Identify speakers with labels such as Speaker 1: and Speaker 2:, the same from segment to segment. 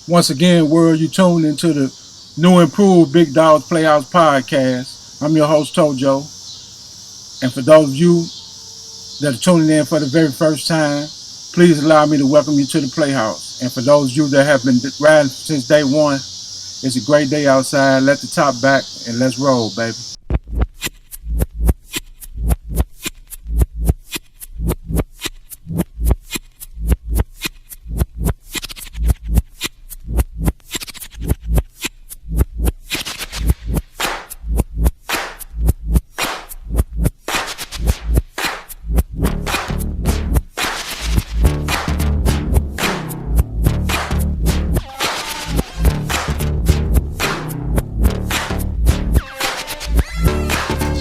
Speaker 1: Once again, world, you tuned into the new improved Big Dawg's Playhouse podcast. I'm your host, Tojo. And for those of you that are tuning in for the very first time, please allow me to welcome you to the Playhouse. And for those of you that have been riding since day one, it's a great day outside. Let the top back and let's roll, baby.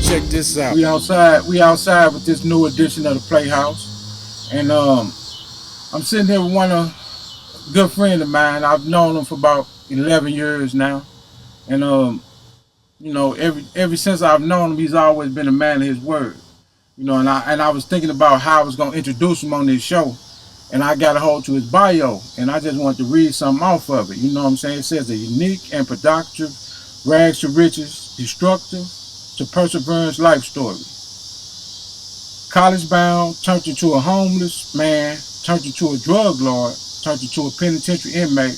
Speaker 1: Check this out. We outside with this new edition of the Playhouse. And I'm sitting here with a good friend of mine. I've known him for about 11 years now. And ever since I've known him, he's always been a man of his word. And I was thinking about how I was gonna introduce him on this show. And I got a hold to his bio, and I just wanted to read something off of it. You know what I'm saying? It says a unique and productive, rags to riches, destructive to perseverance life story. College bound, turned into a homeless man, turned into a drug lord, turned into a penitentiary inmate,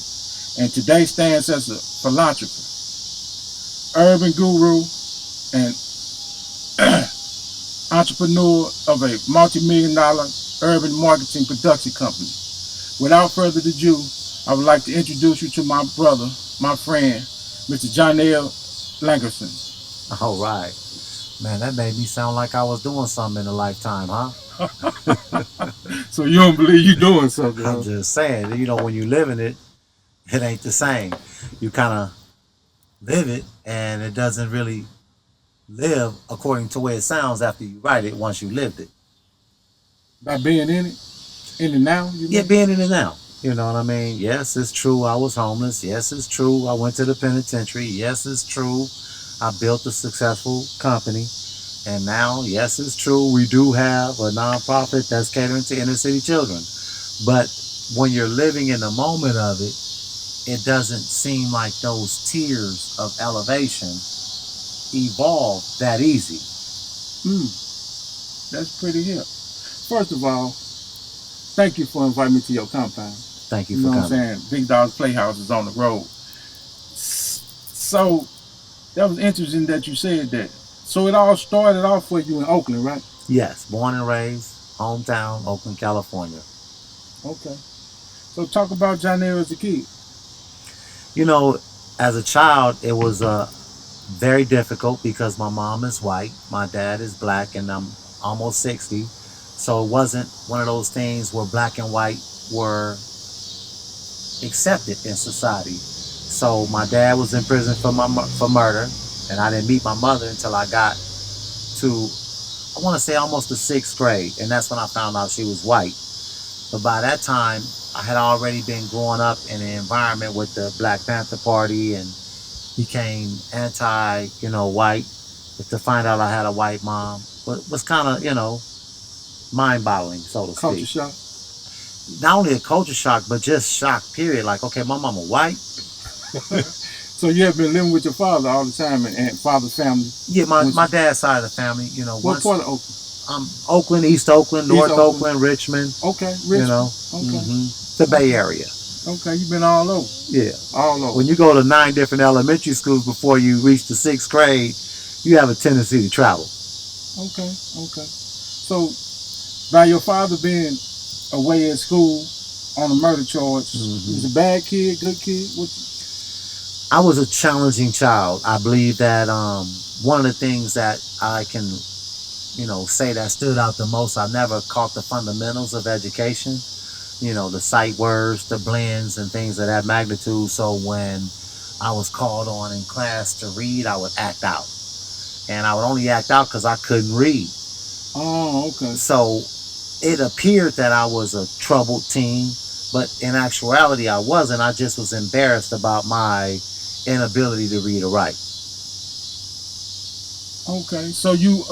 Speaker 1: and today stands as a philanthropist, urban guru, and entrepreneur of a multi-million-dollar urban marketing production company. Without further ado, I would like to introduce you to my brother, my friend, Mr. Johnel Langerston.
Speaker 2: All right. Man, that made me sound like I was doing something in a lifetime, huh?
Speaker 1: So you don't believe you're doing something?
Speaker 2: I'm just saying, when you live in it, it ain't the same. You kind of live it, and it doesn't really live according to the way it sounds after you write it once you lived it.
Speaker 1: By being in it now?
Speaker 2: Yeah, being in it now. You know what I mean? Yes, it's true I was homeless. Yes, it's true I went to the penitentiary. Yes, it's true I built a successful company. And now, yes, it's true we do have a nonprofit that's catering to inner city children. But when you're living in the moment of it, it doesn't seem like those tiers of elevation evolve that easy.
Speaker 1: That's pretty hip. First of all, thank you for inviting me to your compound.
Speaker 2: Thank you for coming.
Speaker 1: You know what I'm saying? Big Dawg's Playhouse is on the road. So, that was interesting that you said that. So it all started off for you in Oakland, right?
Speaker 2: Yes, born and raised, hometown, Oakland, California.
Speaker 1: Okay. So talk about Johnel as a kid.
Speaker 2: As a child, it was very difficult because my mom is white, my dad is black, and I'm almost 60. So it wasn't one of those things where black and white were accepted in society. So my dad was in prison for murder, and I didn't meet my mother until I got to, I want to say, almost the 6th grade, and that's when I found out she was white. But by that time, I had already been growing up in an environment with the Black Panther Party and became anti-white. To find out I had a white mom was kind of, mind-boggling, so to speak.
Speaker 1: Culture shock?
Speaker 2: Not only a culture shock, but just shock, period. Like, okay, my mama white.
Speaker 1: So you have been living with your father all the time and father's family?
Speaker 2: Yeah, my dad's side of the family,
Speaker 1: What part of Oakland?
Speaker 2: Oakland, East Oakland, North Oakland, Richmond.
Speaker 1: Okay, Richmond. Okay.
Speaker 2: The Bay Area.
Speaker 1: Okay, you've been all over.
Speaker 2: Yeah.
Speaker 1: All over.
Speaker 2: When you go to 9 different elementary schools before you reach the 6th grade, you have a tendency to travel.
Speaker 1: Okay. So, by your father being away at school on a murder charge, he was a bad kid, good kid?
Speaker 2: I was a challenging child. I believe that one of the things that I can, say that stood out the most, I never caught the fundamentals of education, the sight words, the blends, and things of that magnitude. So when I was called on in class to read, I would act out. And I would only act out because I couldn't read.
Speaker 1: Oh, okay.
Speaker 2: So it appeared that I was a troubled teen, but in actuality I wasn't. I just was embarrassed about my inability to read or write.
Speaker 1: Okay, so you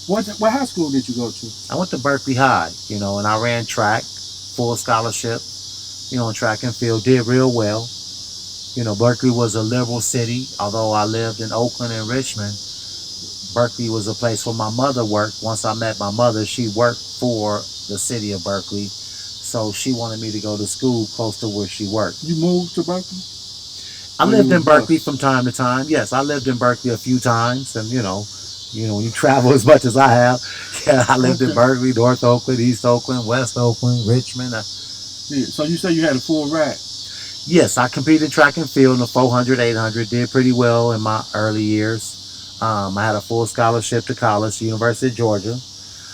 Speaker 1: what high school did you go to?
Speaker 2: I went to Berkeley High, and I ran track, full scholarship. in track and field, did real well. Berkeley was a liberal city. Although I lived in Oakland and Richmond, Berkeley was a place where my mother worked. Once I met my mother, she worked for the city of Berkeley. So she wanted me to go to school close to where she worked.
Speaker 1: You moved to Berkeley?
Speaker 2: I lived in Berkeley from time to time. Yes, I lived in Berkeley a few times. And, when you travel as much as I have, yeah, I lived in Berkeley, North Oakland, East Oakland, West Oakland, Richmond.
Speaker 1: Yeah. So you say you had a full ride?
Speaker 2: Yes, I competed track and field in the 400, 800, did pretty well in my early years. I had a full scholarship to college, University of Georgia.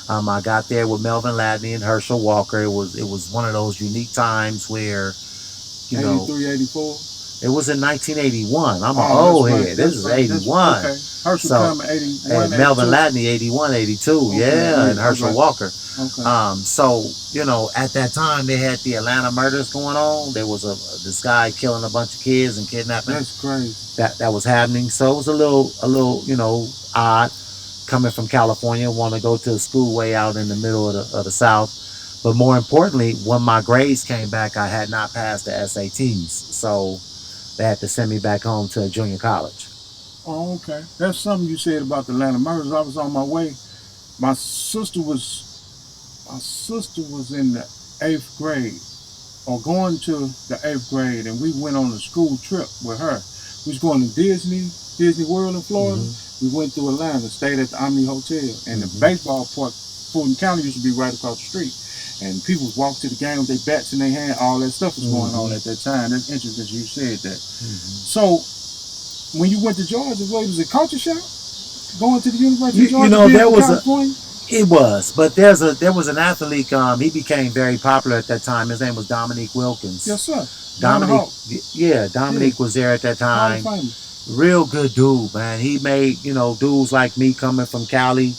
Speaker 2: I got there with Melvin Ladney and Herschel Walker. It was one of those unique times where,
Speaker 1: 83, 84?
Speaker 2: It was in 1981. I'm an old head.
Speaker 1: Right.
Speaker 2: This is 81.
Speaker 1: Okay. Herschel come 81,
Speaker 2: and Melvin Ladney, 81, 82. Okay. Yeah, and Herschel Walker.
Speaker 1: Okay.
Speaker 2: So, at that time, they had the Atlanta murders going on. There was this guy killing a bunch of kids and kidnapping.
Speaker 1: That's crazy.
Speaker 2: That was happening. So it was a little, odd coming from California, want to go to a school way out in the middle of the South. But more importantly, when my grades came back, I had not passed the SATs. So they had to send me back home to a junior college.
Speaker 1: Oh, okay. That's something you said about the Atlanta murders. I was on my way. My sister was in the 8th grade, or going to the 8th grade, and we went on a school trip with her. We was going to Disney World in Florida. Mm-hmm. We went through Atlanta, stayed at the Omni Hotel, and the baseball park, Fulton County, used to be right across the street. And people walked to the game with their bats in their hand. All that stuff was going on at that time. That's interesting you said that. So, when you went to Georgia, was it culture shock? Going to the University of Georgia?
Speaker 2: There was it was, but there was an athlete. He became very popular at that time. His name was Dominique Wilkins.
Speaker 1: Yes, sir.
Speaker 2: Dominique was there at that time. Real good dude, man. He made dudes like me coming from Cali.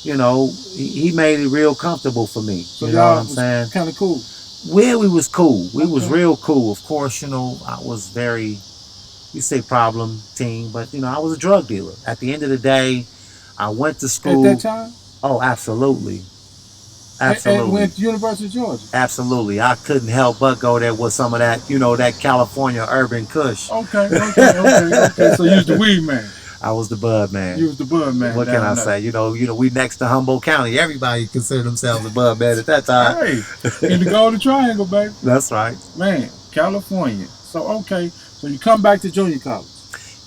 Speaker 2: He made it real comfortable for me.
Speaker 1: So
Speaker 2: you know what I'm saying?
Speaker 1: Kind of cool.
Speaker 2: Well, we was cool. We was real cool. Of course, I was very, you say problem teen, but I was a drug dealer. At the end of the day, I went to school.
Speaker 1: At that time?
Speaker 2: Oh, absolutely. Absolutely.
Speaker 1: And went to University of Georgia?
Speaker 2: Absolutely. I couldn't help but go there with some of that, that California urban kush.
Speaker 1: Okay. So you was the weed man.
Speaker 2: I was the bud man.
Speaker 1: You was the bud man.
Speaker 2: What can I say? We next to Humboldt County. Everybody considered themselves a bud man at that time.
Speaker 1: Hey, in the Golden Triangle, baby.
Speaker 2: That's right.
Speaker 1: Man, California. So, so you come back to junior college.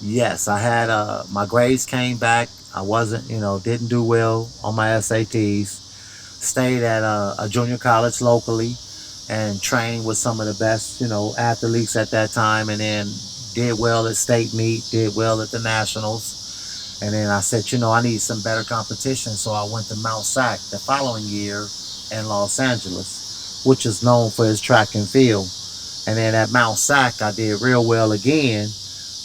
Speaker 2: Yes, I had, my grades came back. I wasn't, didn't do well on my SATs. Stayed at a junior college locally and trained with some of the best, athletes at that time, and then did well at state meet, did well at the nationals. And then I said, I need some better competition. So I went to Mount Sac the following year in Los Angeles, which is known for its track and field. And then at Mount Sac, I did real well again,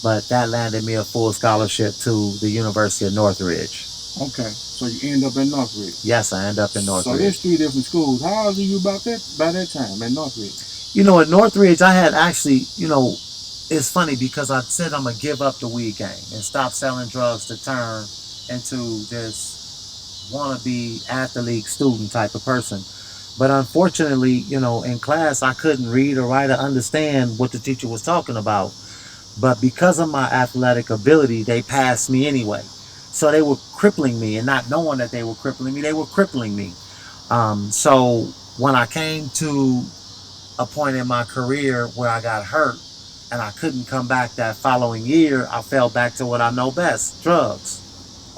Speaker 2: but that landed me a full scholarship to the University of Northridge.
Speaker 1: Okay, so you end up in Northridge.
Speaker 2: Yes, I end up in Northridge.
Speaker 1: So there's 3 different schools. How old are you by that time at Northridge?
Speaker 2: At Northridge, I had actually, it's funny because I said I'm going to give up the weed game and stop selling drugs to turn into this wannabe athlete student type of person. But unfortunately, in class, I couldn't read or write or understand what the teacher was talking about. But because of my athletic ability, they passed me anyway. So they were crippling me, and not knowing that they were crippling me, they were crippling me. So when I came to a point in my career where I got hurt and I couldn't come back that following year, I fell back to what I know best, drugs.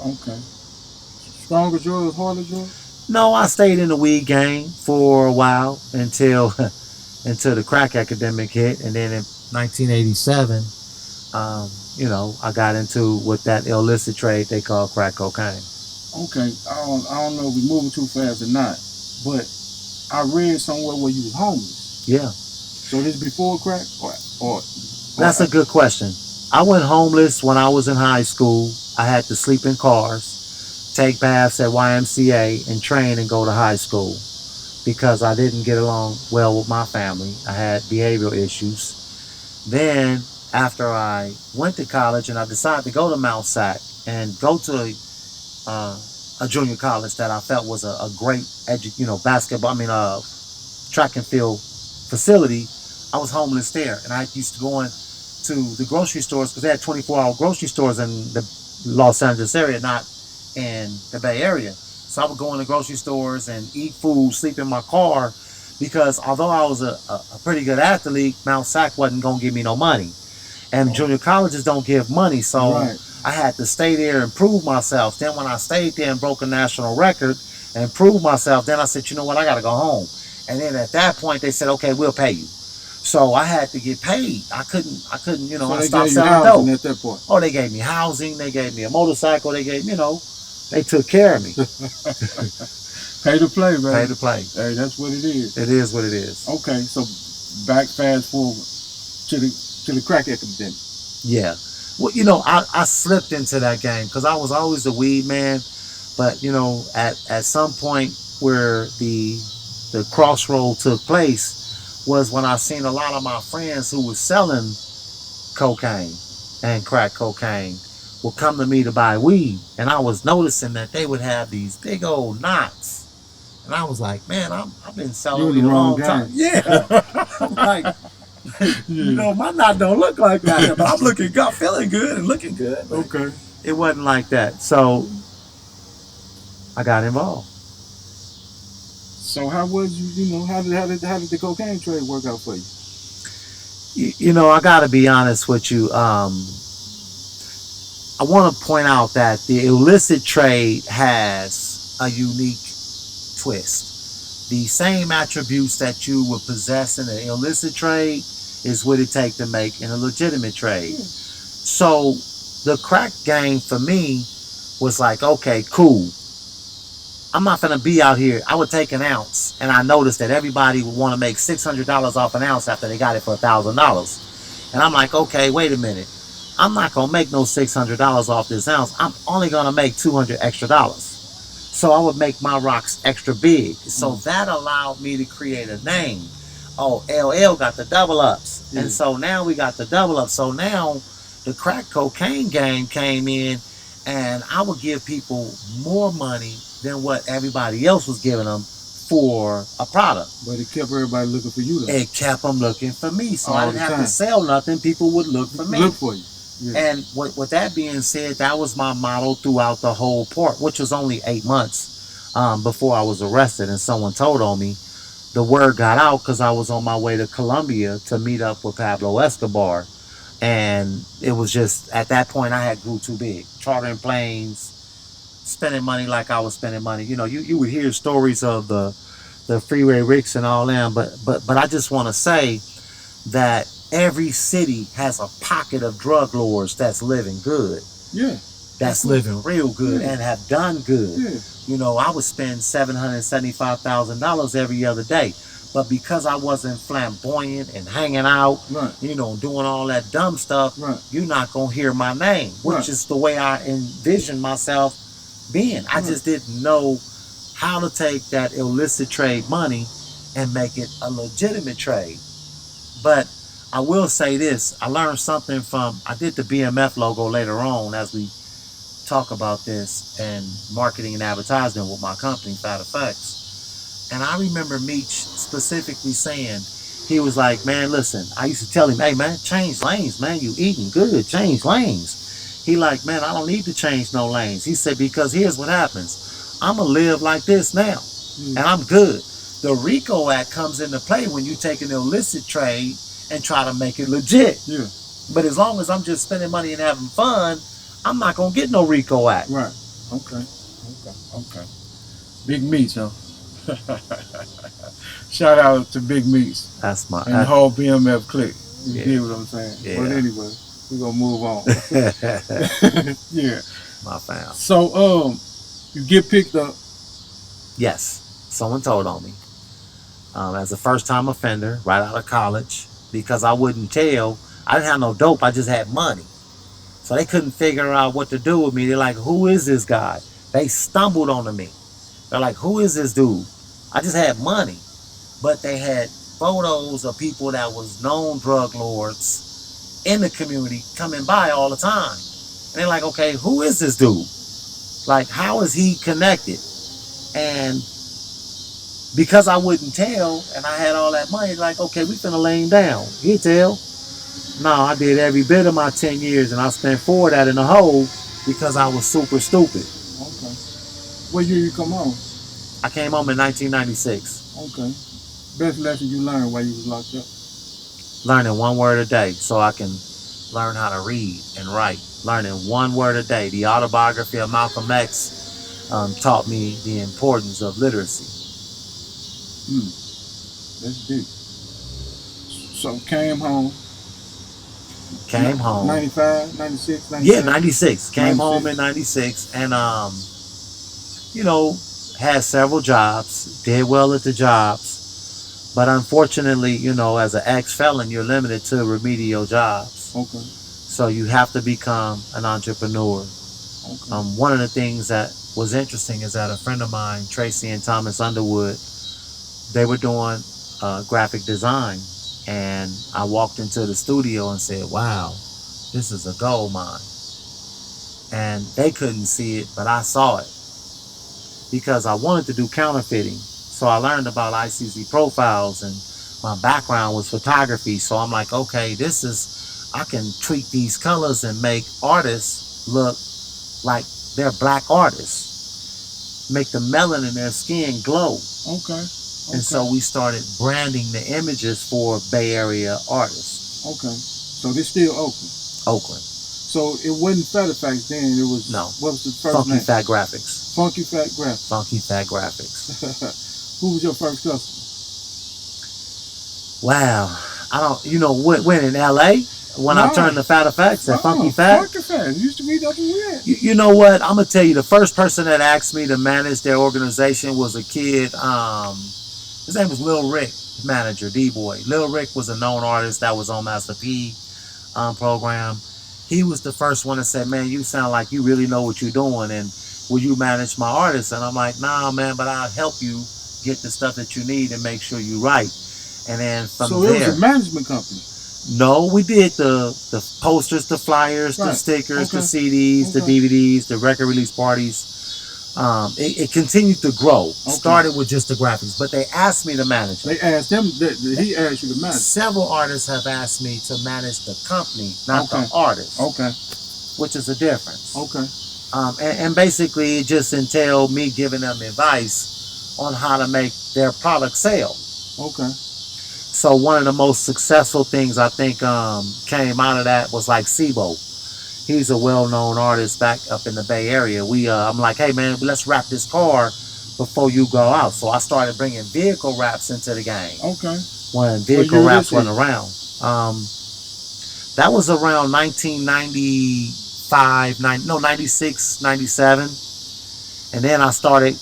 Speaker 1: Okay. Stronger drugs, harder drugs?
Speaker 2: No, I stayed in the weed game for a while until the crack epidemic hit, and then in 1987, I got into what that illicit trade they call crack cocaine.
Speaker 1: Okay, I don't know if we're moving too fast or not, but I read somewhere where you was homeless.
Speaker 2: Yeah.
Speaker 1: So this before crack or
Speaker 2: That's a good question. I went homeless when I was in high school. I had to sleep in cars, take baths at YMCA, and train and go to high school because I didn't get along well with my family. I had behavioral issues. Then after I went to college and I decided to go to Mount Sac and go to a junior college that I felt was a great basketball, track and field facility, I was homeless there, and I used to go in to the grocery stores because they had 24-hour grocery stores in the Los Angeles area, not in the Bay Area. So I would go in the grocery stores and eat food, sleep in my car, because although I was a pretty good athlete, Mount Sac wasn't going to give me no money. And junior colleges don't give money, so I had to stay there and prove myself. Then when I stayed there and broke a national record and proved myself, then I said, you know what, I got to go home. And then at that point, they said, okay, we'll pay you. So I had to get paid. I couldn't, you know, I stopped selling dope.
Speaker 1: At that point.
Speaker 2: Oh, they gave me housing, they gave me a motorcycle, they gave, you know, they took care of me.
Speaker 1: Pay to play, man.
Speaker 2: Pay to play.
Speaker 1: Hey, that's what it is.
Speaker 2: It is what it is.
Speaker 1: Okay, so fast forward to the crack epidemic.
Speaker 2: Yeah. Well, you know, I slipped into that game because I was always a weed man, but you know, at some point where the crossroad took place was when I seen a lot of my friends who was selling cocaine and crack cocaine would come to me to buy weed, and I was noticing that they would have these big old knots, and I was like, man, I've been selling weed a long time. Yeah. I'm like, you know, my knot don't look like that, but I'm looking good, feeling good and looking good.
Speaker 1: Okay.
Speaker 2: It wasn't like that, so I got involved.
Speaker 1: So how was you know, how did the cocaine trade work out for you?
Speaker 2: You know, I got to be honest with you. I want to point out that the illicit trade has a unique twist. The same attributes that you would possess in an illicit trade is what it takes to make in a legitimate trade. So the crack game for me was like, okay, cool. I'm not going to be out here. I would take an ounce, and I noticed that everybody would want to make $600 off an ounce after they got it for $1,000. And I'm like, okay, wait a minute. I'm not going to make no $600 off this ounce. I'm only going to make $200 extra. So I would make my rocks extra big. So that allowed me to create a name. Oh, LL got the double ups. And so now we got the double ups. So now the crack cocaine game came in, and I would give people more money than what everybody else was giving them for a product.
Speaker 1: But it kept everybody looking for you, though.
Speaker 2: It kept them looking for me. So I didn't have to sell nothing. People would look for me.
Speaker 1: Look for you. Yeah.
Speaker 2: And with that being said, that was my motto throughout the whole port, which was only 8 months before I was arrested. And someone told on me. The word got out because I was on my way to Colombia to meet up with Pablo Escobar. And it was just, at that point, I had grew too big. Chartering planes, spending money like I was spending money. You know, you would hear stories of the freeway ricks and all that, but I just want to say that every city has a pocket of drug lords that's living good.
Speaker 1: Yeah.
Speaker 2: That's living real good and have done good.
Speaker 1: Yeah.
Speaker 2: You know, I would spend $775,000 every other day. But because I wasn't flamboyant and hanging out, you know, doing all that dumb stuff, you're not going to hear my name, which is the way I envisioned myself being. I just didn't know how to take that illicit trade money and make it a legitimate trade. But I will say this, I learned something from, I did the BMF logo later on as we talk about this, and marketing and advertisement with my company, Fat Effects. And I remember Meech specifically saying, he was like, man, listen, I used to tell him, hey man, change lanes, man, you eating good, change lanes. He like, man, I don't need to change no lanes. He said, because here's what happens. I'm going to live like this now, and I'm good. The RICO Act comes into play when you take an illicit trade and try to make it legit. Yeah. But as long as I'm just spending money and having fun, I'm not going to get no RICO Act.
Speaker 1: Right. Okay. Big Meats, huh? Shout out to Big Meats.
Speaker 2: That's my...
Speaker 1: And the whole BMF clique. You get what I'm saying?
Speaker 2: Yeah.
Speaker 1: But anyway, we're going to move on. Yeah.
Speaker 2: My fam.
Speaker 1: So, you get picked up.
Speaker 2: Yes. Someone told on me. As a first-time offender, right out of college, because I wouldn't tell. I didn't have no dope. I just had money. So they couldn't figure out what to do with me. They're like, who is this guy? They stumbled onto me. They're like, who is this dude? I just had money. But they had photos of people that was known drug lords in the community coming by all the time. And they're like, okay, who is this dude? Like, how is he connected? And because I wouldn't tell, and I had all that money, like, okay, we finna lay him down. He tell. No, I did every bit of my 10 years, and I spent 4 of that in the hole because I was super stupid.
Speaker 1: Okay. What year you come home?
Speaker 2: I came home in 1996.
Speaker 1: Okay. Best lesson you learned while you was locked up?
Speaker 2: Learning 1 word a day so I can learn how to read and write. Learning 1 word a day. The Autobiography of Malcolm X taught me the importance of literacy.
Speaker 1: That's deep. So came home.
Speaker 2: Came home.
Speaker 1: 95, 96, 97?
Speaker 2: Yeah, 96. Came
Speaker 1: 96.
Speaker 2: home in 96 and, you know, had several jobs, did well at the jobs. But unfortunately, you know, as an ex-felon, you're limited to remedial jobs.
Speaker 1: Okay.
Speaker 2: So you have to become an entrepreneur.
Speaker 1: Okay.
Speaker 2: One of the things that was interesting is that a friend of mine, Tracy and Thomas Underwood, they were doing graphic design. And I walked into the studio and said, wow, this is a gold mine. And they couldn't see it, but I saw it. Because I wanted to do counterfeiting. So I learned about ICZ profiles, and my background was photography. So I'm like, okay, I can tweak these colors and make artists look like they're black artists. Make the melanin in their skin glow.
Speaker 1: Okay.
Speaker 2: And so we started branding the images for Bay Area artists.
Speaker 1: Okay. So this still Oakland?
Speaker 2: Oakland.
Speaker 1: So it wasn't Fetterfax then, it was,
Speaker 2: no.
Speaker 1: What was the first
Speaker 2: Funky
Speaker 1: name?
Speaker 2: Fat Graphics.
Speaker 1: Funky Fat Graphics.
Speaker 2: Funky Fat Graphics.
Speaker 1: Who was your first customer?
Speaker 2: Wow. I don't, you know, when in LA? When I turned to Fat Effects at Funky Fat?
Speaker 1: Funky Fat. Used to be up in red.
Speaker 2: You know what? I'm going to tell you, the first person that asked me to manage their organization was a kid. His name was Lil Rick, manager, D-Boy. Lil Rick was a known artist that was on Master P program. He was the first one that said, man, you sound like you really know what you're doing, and will you manage my artists? And I'm like, nah, man, but I'll help you get the stuff that you need and make sure you write. And then from there...
Speaker 1: So it was a management company?
Speaker 2: No, we did the posters, the flyers, the stickers, the CDs, the DVDs, the record release parties. It continued to grow. Started with just the graphics, but they asked me to manage it.
Speaker 1: They asked him, he asked you to manage.
Speaker 2: Several artists have asked me to manage the company, not the artist.
Speaker 1: Okay.
Speaker 2: Which is a difference.
Speaker 1: Okay.
Speaker 2: And basically it just entailed me giving them advice on how to make their product sell.
Speaker 1: Okay.
Speaker 2: So one of the most successful things I think came out of that was like Sibo. He's a well-known artist back up in the Bay Area. I'm like, hey man, let's wrap this car before you go out. So I started bringing vehicle wraps into the game.
Speaker 1: Okay.
Speaker 2: When vehicle wraps went around. That was around 1995, 96, 97. And then I started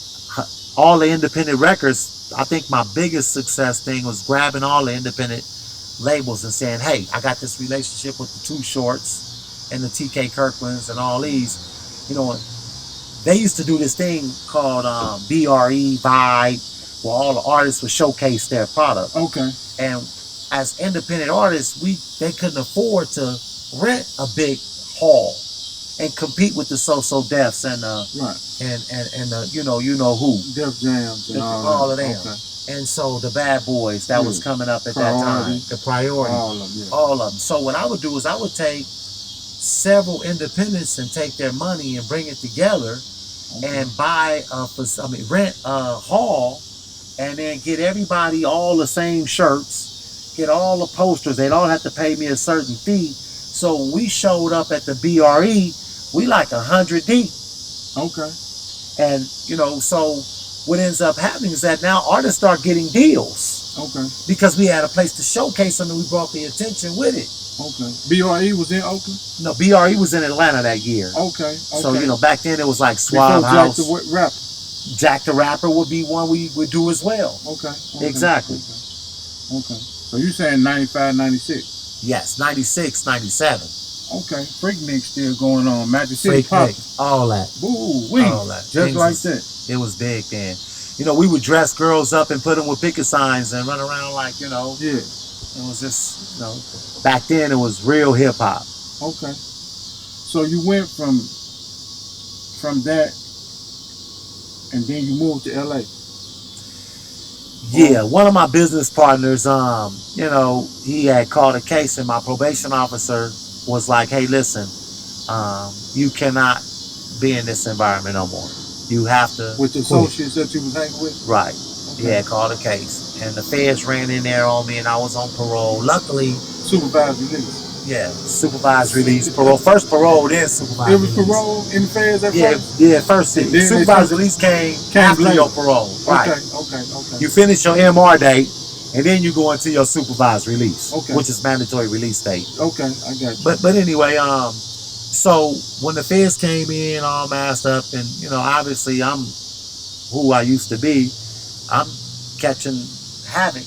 Speaker 2: all the independent records. I think my biggest success thing was grabbing all the independent labels and saying, hey, I got this relationship with the Too Shorts and the TK Kirklands and all these. You know, they used to do this thing called BRE, Vibe, where all the artists would showcase their product.
Speaker 1: Okay.
Speaker 2: And as independent artists, they couldn't afford to rent a big hall and compete with the So Defs and you know who.
Speaker 1: Def Jams and
Speaker 2: all of them.
Speaker 1: Okay.
Speaker 2: And so the Bad Boys that was coming up at that time, the Priority, all of them. So what I would do is I would take several independents and take their money and bring it together and rent a hall and then get everybody all the same shirts, get all the posters. They'd all have to pay me a certain fee. So when we showed up at the BRE, we like 100 deep.
Speaker 1: Okay.
Speaker 2: And, you know, so what ends up happening is that now artists start getting deals.
Speaker 1: Okay.
Speaker 2: Because we had a place to showcase them and we brought the attention with it.
Speaker 1: Okay. BRE was in Oakland?
Speaker 2: No, BRE was in Atlanta that year.
Speaker 1: Okay.
Speaker 2: So, you know, back then it was like Suave House.
Speaker 1: Jack the Rapper.
Speaker 2: Jack the Rapper would be one we would do as well.
Speaker 1: Okay.
Speaker 2: Exactly.
Speaker 1: Okay. So you're saying 95, 96?
Speaker 2: Yes, 96, 97.
Speaker 1: Okay. Freak Mix still going on. Magic City
Speaker 2: Freak
Speaker 1: Pop.
Speaker 2: Mix, all that.
Speaker 1: Ooh, wee.
Speaker 2: All that.
Speaker 1: Just like that.
Speaker 2: It was big then. You know, we would dress girls up and put them with picket signs and run around like, you know.
Speaker 1: Yeah.
Speaker 2: It was just, you know, back then it was real hip hop.
Speaker 1: Okay. So you went from that and then you moved to LA.
Speaker 2: Yeah, one of my business partners, you know, he had called a case, and my probation officer was like, "Hey, listen, you cannot be in this environment no more. You have to."
Speaker 1: With the associates that you was hanging with?
Speaker 2: Right.
Speaker 1: Okay.
Speaker 2: He had called a case, and the feds ran in there on me, and I was on parole. Luckily,
Speaker 1: supervised release.
Speaker 2: Yeah, supervised release, parole. First parole, then supervised
Speaker 1: release. It was
Speaker 2: release.
Speaker 1: parole in the feds at first?
Speaker 2: Yeah, first. Supervised release came after
Speaker 1: later.
Speaker 2: your parole. Right.
Speaker 1: Okay.
Speaker 2: You finish your MR date, and then you go into your supervised release,
Speaker 1: okay,
Speaker 2: which is mandatory release date.
Speaker 1: Okay, I got you.
Speaker 2: But anyway, so when the feds came in all masked up, and you know, obviously I'm who I used to be, I'm catching havoc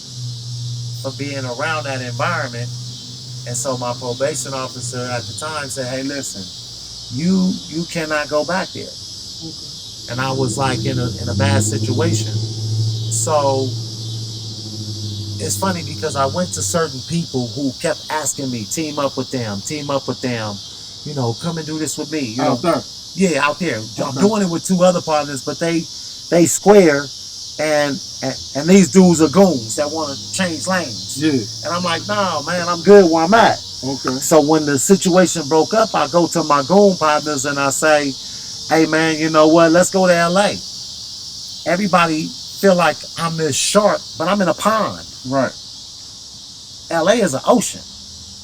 Speaker 2: for being around that environment. And so my probation officer at the time said, "Hey, listen, you cannot go back there." Okay. And I was like in a bad situation. So it's funny because I went to certain people who kept asking me, team up with them, you know, come and do this with me. You
Speaker 1: out
Speaker 2: know?
Speaker 1: There?
Speaker 2: Yeah, out there.
Speaker 1: Okay.
Speaker 2: I'm doing it with 2 other partners, but they square, and these dudes are goons that want to change lanes.
Speaker 1: Yeah.
Speaker 2: And I'm like, no, man, I'm good where I'm at.
Speaker 1: Okay.
Speaker 2: So when the situation broke up, I go to my goon partners and I say, "Hey, man, you know what? Let's go to LA." Everybody feel like I'm this shark, but I'm in a pond.
Speaker 1: Right.
Speaker 2: LA is an ocean.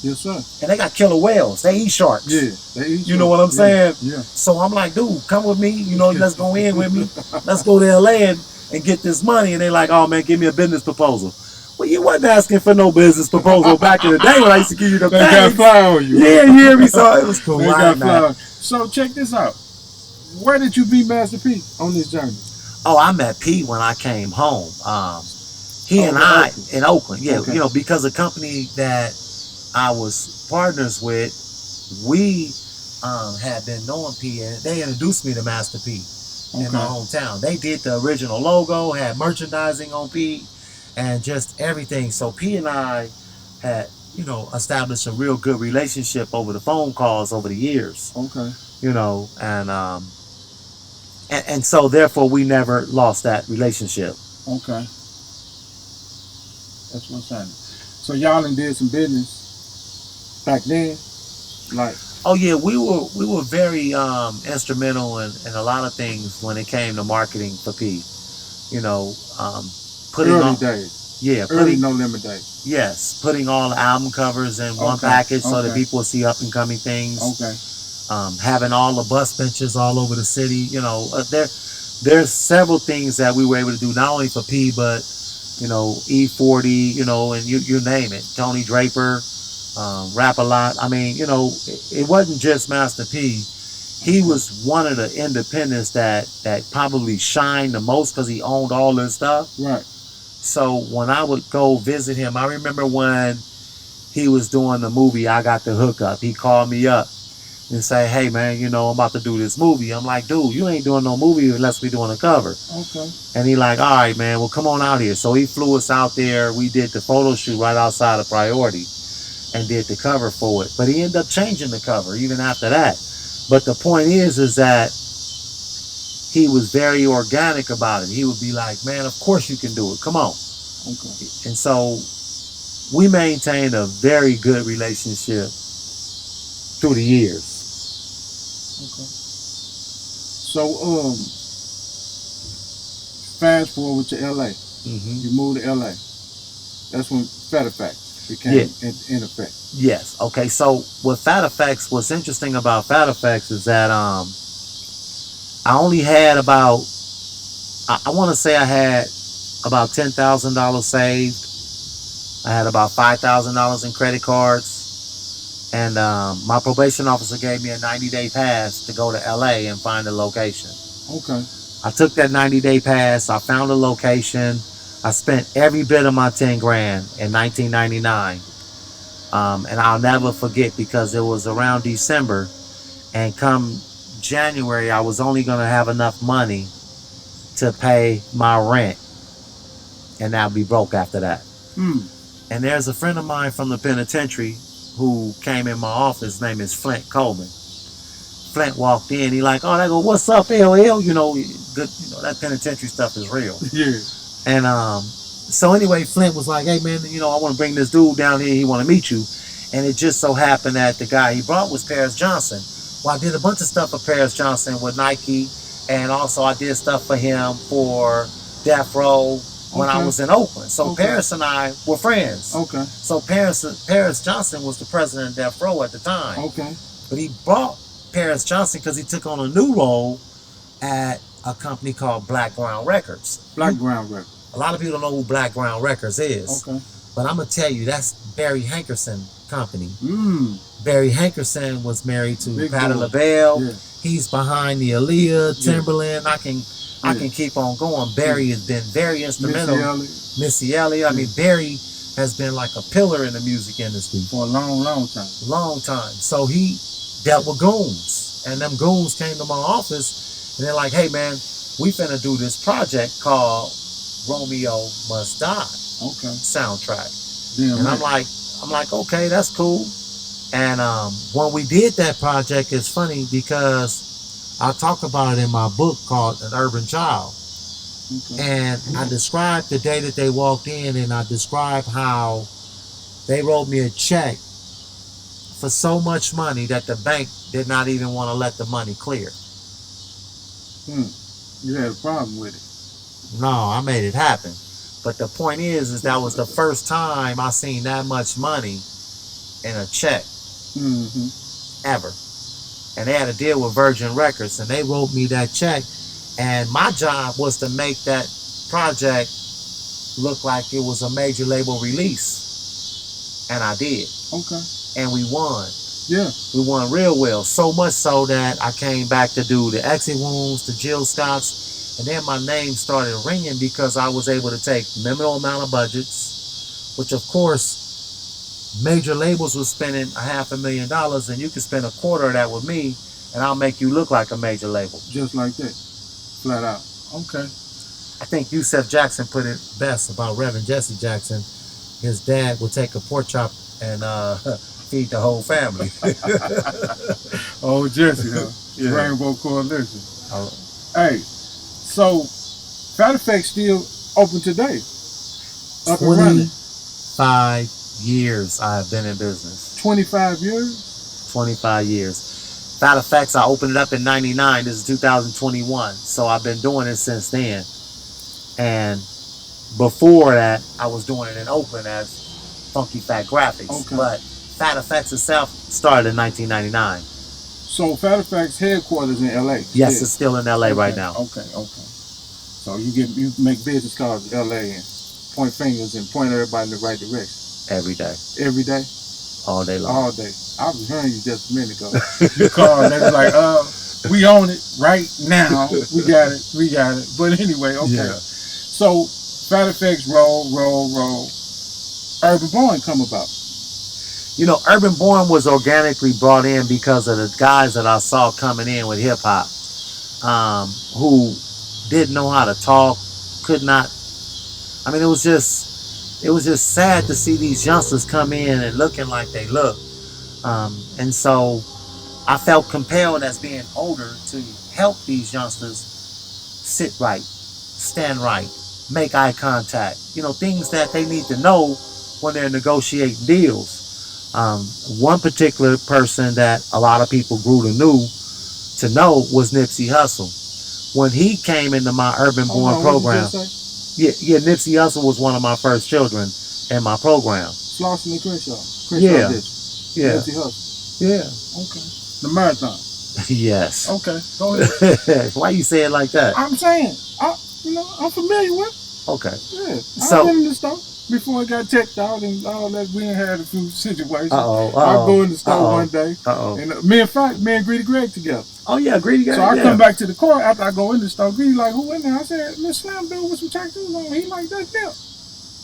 Speaker 1: Yes, sir.
Speaker 2: And they got killer whales. They eat sharks.
Speaker 1: Yeah, they eat.
Speaker 2: You know what I'm saying?
Speaker 1: Yeah.
Speaker 2: So I'm like, dude, come with me. You know, let's go in with me. Let's go to LA and get this money. And they're like, "Oh man, give me a business proposal." Well, you wasn't asking for no business proposal back in the day when I used to give you the
Speaker 1: They got fly on you.
Speaker 2: Yeah, you hear me? So it was cool.
Speaker 1: They got fly. So check this out. Where did you meet Master P on this journey?
Speaker 2: Oh, I met P when I came home. He and I in Oakland. Yeah, okay. You know, because the company that I was partners with, we had been knowing P, and they introduced me to Master P in my hometown. They did the original logo, had merchandising on P, and just everything. So P and I had, you know, established a real good relationship over the phone calls over the years. Okay. You know, and so therefore we never lost that relationship.
Speaker 1: Okay. That's what's happening. So y'all did some business back then, like.
Speaker 2: Oh yeah, we were very instrumental in a lot of things when it came to marketing for P. You know, putting
Speaker 1: early days. Yeah, early No Limit days.
Speaker 2: Yes, putting all the album covers in one package so that people will see up and coming things. Okay. Having all the bus benches all over the city. You know, there's several things that we were able to do not only for P but, you know, E40, you know, and you name it. Tony Draper, Rap a Lot. I mean, you know, it wasn't just Master P. He was one of the independents that probably shined the most because he owned all this stuff. Right. So when I would go visit him, I remember when he was doing the movie I Got the Hookup. He called me up and say, "Hey man, you know, I'm about to do this movie." I'm like, "Dude, you ain't doing no movie unless we doing a cover." Okay. And he like, "All right, man, well come on out here." So he flew us out there. We did the photo shoot right outside of Priority and did the cover for it. But he ended up changing the cover even after that. But the point is that he was very organic about it. He would be like, "Man, of course you can do it. Come on." Okay. And so we maintained a very good relationship through the years.
Speaker 1: Okay. So, fast forward to LA. Mm-hmm. You moved to LA. That's when Fairfax became in effect.
Speaker 2: Yes. Okay. So with Fairfax, what's interesting about Fairfax is that I only had about, I want to say I had about $10,000 saved. I had about $5,000 in credit cards. And my probation officer gave me a 90-day pass to go to LA and find a location. Okay. I took that 90-day pass. I found a location. I spent every bit of my 10 grand in 1999. And I'll never forget because it was around December. And come January, I was only going to have enough money to pay my rent. And I'll be broke after that. And there's a friend of mine from the penitentiary who came in my office. His name is Flint Coleman. Flint walked in. He like, "Oh, they go, what's up, LL?" You know, good. You know that penitentiary stuff is real. Yeah. And So anyway, Flint was like, hey man, you know, I want to bring this dude down here. He want to meet you. And it just so happened that the guy he brought was Paris Johnson. Well, I did a bunch of stuff for Paris Johnson with Nike. And also I did stuff for him for Death Row when I was in Oakland. So Paris and I were friends.
Speaker 1: Okay.
Speaker 2: So Paris Johnson was the president of Death Row at the time.
Speaker 1: Okay.
Speaker 2: But he brought Paris Johnson because he took on a new role at a company called Black Ground Records.
Speaker 1: Black Ground Records.
Speaker 2: A lot of people don't know who Black Ground Records is.
Speaker 1: Okay.
Speaker 2: But I'm going to tell you, that's Barry Hankerson company.
Speaker 1: Mm.
Speaker 2: Barry Hankerson was married to
Speaker 1: Big
Speaker 2: Patti
Speaker 1: boy.
Speaker 2: LaBelle.
Speaker 1: Yeah.
Speaker 2: He's behind the Aaliyah, Timberland. I can keep on going. Barry has been very instrumental. Missy Elliott. I mean, Barry has been like a pillar in the music industry
Speaker 1: for a long, long time.
Speaker 2: Long time. So he dealt with goons, and them goons came to my office, and they're like, "Hey, man, we finna do this project called Romeo Must Die."
Speaker 1: Okay.
Speaker 2: Soundtrack.
Speaker 1: Damn
Speaker 2: and
Speaker 1: right.
Speaker 2: I'm like, okay, that's cool. And when we did that project, it's funny because I talk about it in my book called An Urban Child. Okay. And I described the day that they walked in, and I described how they wrote me a check for so much money that the bank did not even want to let the money clear.
Speaker 1: You had a problem with it?
Speaker 2: No, I made it happen. But the point is that was the first time I seen that much money in a check. Ever. And they had a deal with Virgin Records, and they wrote me that check, and my job was to make that project look like it was a major label release, and I did.
Speaker 1: Okay.
Speaker 2: And we won.
Speaker 1: Yeah.
Speaker 2: We won real well, so much so that I came back to do the Exit Wounds, the Jill Scotts, and then my name started ringing because I was able to take minimal amount of budgets, which of course major labels was spending $500,000, and you can spend a quarter of that with me, and I'll make you look like a major label.
Speaker 1: Just like that, flat out. Okay.
Speaker 2: I think Yusef Jackson put it best about Reverend Jesse Jackson. His dad would take a pork chop and feed the whole family.
Speaker 1: Oh, Jesse, huh? Yeah. Rainbow Coalition. Oh. Hey, so Fat Effect still open today? Up and running?
Speaker 2: 25 years I have been in business.
Speaker 1: 25 years?
Speaker 2: 25 years. Fat Effects, I opened it up in 99. This is 2021. So I've been doing it since then. And before that, I was doing it in Oakland as Funky Fat Graphics.
Speaker 1: Okay.
Speaker 2: But Fat Effects itself started in 1999.
Speaker 1: So Fat Effects headquarters in LA?
Speaker 2: Yes, it's still in LA right now.
Speaker 1: Okay. So you make business cards in LA and point fingers and point everybody in the right direction?
Speaker 2: Every day.
Speaker 1: Every day?
Speaker 2: All day long.
Speaker 1: All day. I was hearing you just a minute ago. You called and they was like, we own it right now. We got it. But anyway, okay. Yeah. So Fat Effects roll. Urban Born come about.
Speaker 2: You know, Urban Born was organically brought in because of the guys that I saw coming in with hip hop, who didn't know how to talk, could not. I mean, it was just sad to see these youngsters come in and looking like they look. And so I felt compelled as being older to help these youngsters sit right, stand right, make eye contact. You know, things that they need to know when they're negotiating deals. One particular person that a lot of people grew to know was Nipsey Hussle. When he came into my Urban Born program, Nipsey Hussle was one of my first children in my program.
Speaker 1: Slauson and Crenshaw.
Speaker 2: Yeah.
Speaker 1: Nipsey Hussle.
Speaker 2: Yeah.
Speaker 1: Okay. The marathon.
Speaker 2: Yes.
Speaker 1: Okay. Go ahead.
Speaker 2: Why you say it like that?
Speaker 1: I'm saying, I'm familiar with.
Speaker 2: Okay.
Speaker 1: Yeah. I've been in the store before it got checked out and all that. We had a few situations. I'll go in the store one day. And me and Greedy Greg together.
Speaker 2: Oh yeah, Greedy Greg.
Speaker 1: So I come back to the car after I go in the store. Greedy like, who in there? I said, Miss Slam dude with some tattoos on. He like, that's Nip.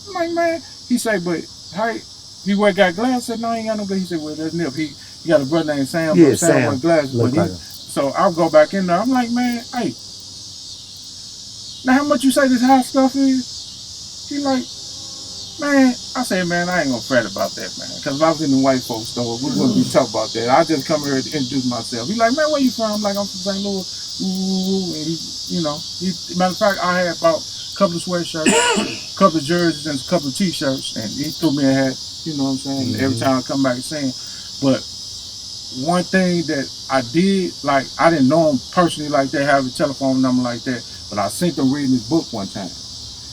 Speaker 1: I'm like, man. He say, but how he got glasses? I said, no, he ain't got no glasses. He said, well, that's Nip. He got a brother named Sam.
Speaker 2: Yeah,
Speaker 1: Sam with glasses. But so I'll go back in there. I'm like, man, hey. Now how much you say this hot stuff is? He like, man, I say, man, I ain't gonna fret about that, man. Because if I was in the white folks store, we wouldn't be talking about that. I just come here to introduce myself. He like, man, where you from? I'm like, I'm from St. Louis. Ooh, and matter of fact, I had about a couple of sweatshirts, a couple of jerseys, and a couple of t-shirts, and he threw me a hat. You know what I'm saying? Every time I come back and sing. But one thing that I did, like, I didn't know him personally like that, have a telephone number like that, but I seen him reading his book one time.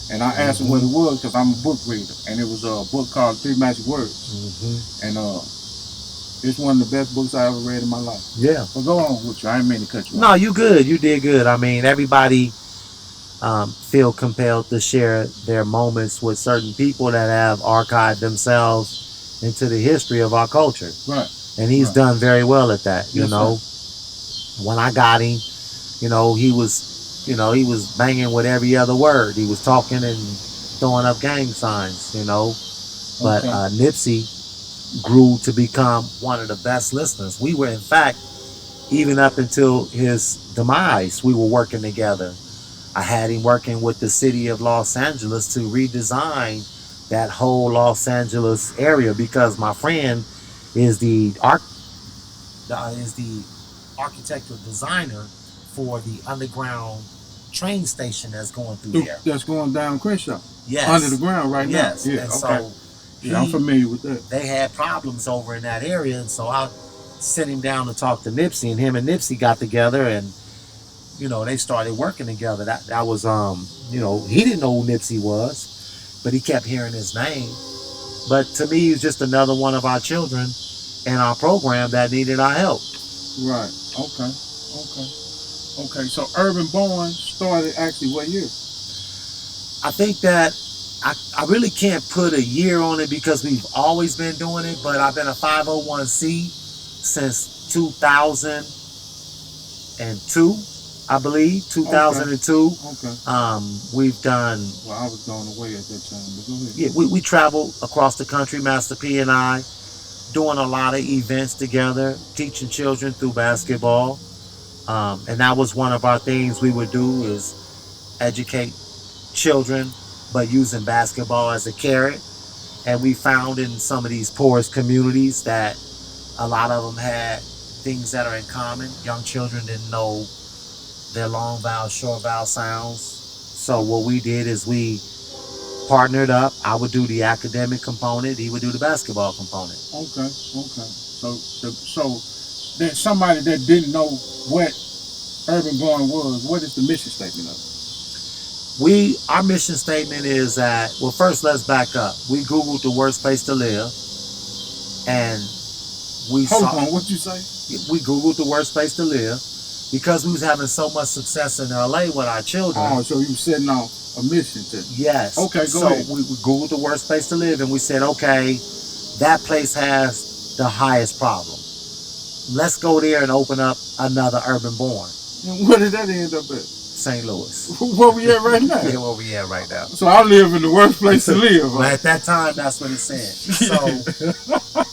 Speaker 1: And I asked him what it was because I'm a book reader. And it was a book called 3 Magic Words. And it's one of the best books I ever read in my life.
Speaker 2: Yeah.
Speaker 1: But go on with you. I didn't mean to cut you off.
Speaker 2: No, you good. You did good. I mean, everybody feel compelled to share their moments with certain people that have archived themselves into the history of our culture.
Speaker 1: Right.
Speaker 2: And he's done very well at that. You know, when I got him, you know, he was banging with every other word. He was talking and throwing up gang signs, you know. But Nipsey grew to become one of the best listeners. We were, in fact, even up until his demise, we were working together. I had him working with the city of Los Angeles to redesign that whole Los Angeles area because my friend is the architectural designer for the underground train station that's going through there.
Speaker 1: That's going down Crenshaw.
Speaker 2: Yes.
Speaker 1: Under the ground right now.
Speaker 2: Yeah, and so
Speaker 1: I'm familiar with that.
Speaker 2: They had problems over in that area, and so I sent him down to talk to Nipsey, and him and Nipsey got together, and you know, they started working together. That was you know, he didn't know who Nipsey was, but he kept hearing his name. But to me, he's just another one of our children in our program that needed our help.
Speaker 1: Right. Okay. So Urban Born started actually what year?
Speaker 2: I think that I really can't put a year on it because we've always been doing it, but I've been a 501c since 2002, I believe, 2002.
Speaker 1: Okay.
Speaker 2: We've done...
Speaker 1: Well, I was going away at that time, but go ahead.
Speaker 2: Yeah, we traveled across the country, Master P and I, doing a lot of events together, teaching children through basketball. And that was one of our things we would do is educate children, but using basketball as a carrot. And we found in some of these poorest communities that a lot of them had things that are in common. Young children didn't know their long vowel, short vowel sounds. So what we did is we partnered up. I would do the academic component. He would do the basketball component.
Speaker 1: Okay. So there's somebody that didn't know what Urban Born was. What is the mission statement of it?
Speaker 2: Our mission statement is that, well, first let's back up. We Googled the worst place to live, and
Speaker 1: Hold on, what'd you say?
Speaker 2: We Googled the worst place to live because we was having so much success in LA with our children.
Speaker 1: Oh, so you were setting off a mission to...
Speaker 2: Yes.
Speaker 1: Okay, go ahead.
Speaker 2: So we Googled the worst place to live, and we said, okay, that place has the highest problem. Let's go there and open up another Urban Born.
Speaker 1: And where did that end up at?
Speaker 2: St. Louis.
Speaker 1: Where we at right now?
Speaker 2: Yeah, where we at right now.
Speaker 1: So I live in the worst place to live.
Speaker 2: But at that time, that's what it said. So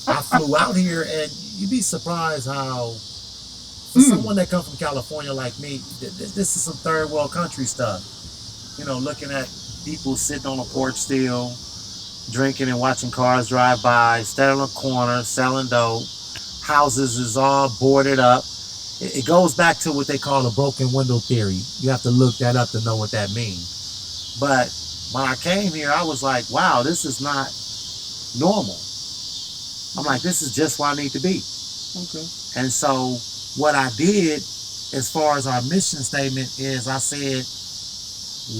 Speaker 2: I flew out here, and you'd be surprised how, for someone that comes from California like me, this is some third world country stuff. You know, looking at people sitting on a porch still, drinking and watching cars drive by, standing on a corner, selling dope. Houses is all boarded up. It goes back to what they call a broken window theory. You have to look that up to know what that means. But when I came here, I was like, wow, this is not normal. I'm like, this is just where I need to be.
Speaker 1: Okay.
Speaker 2: And so what I did as far as our mission statement is I said,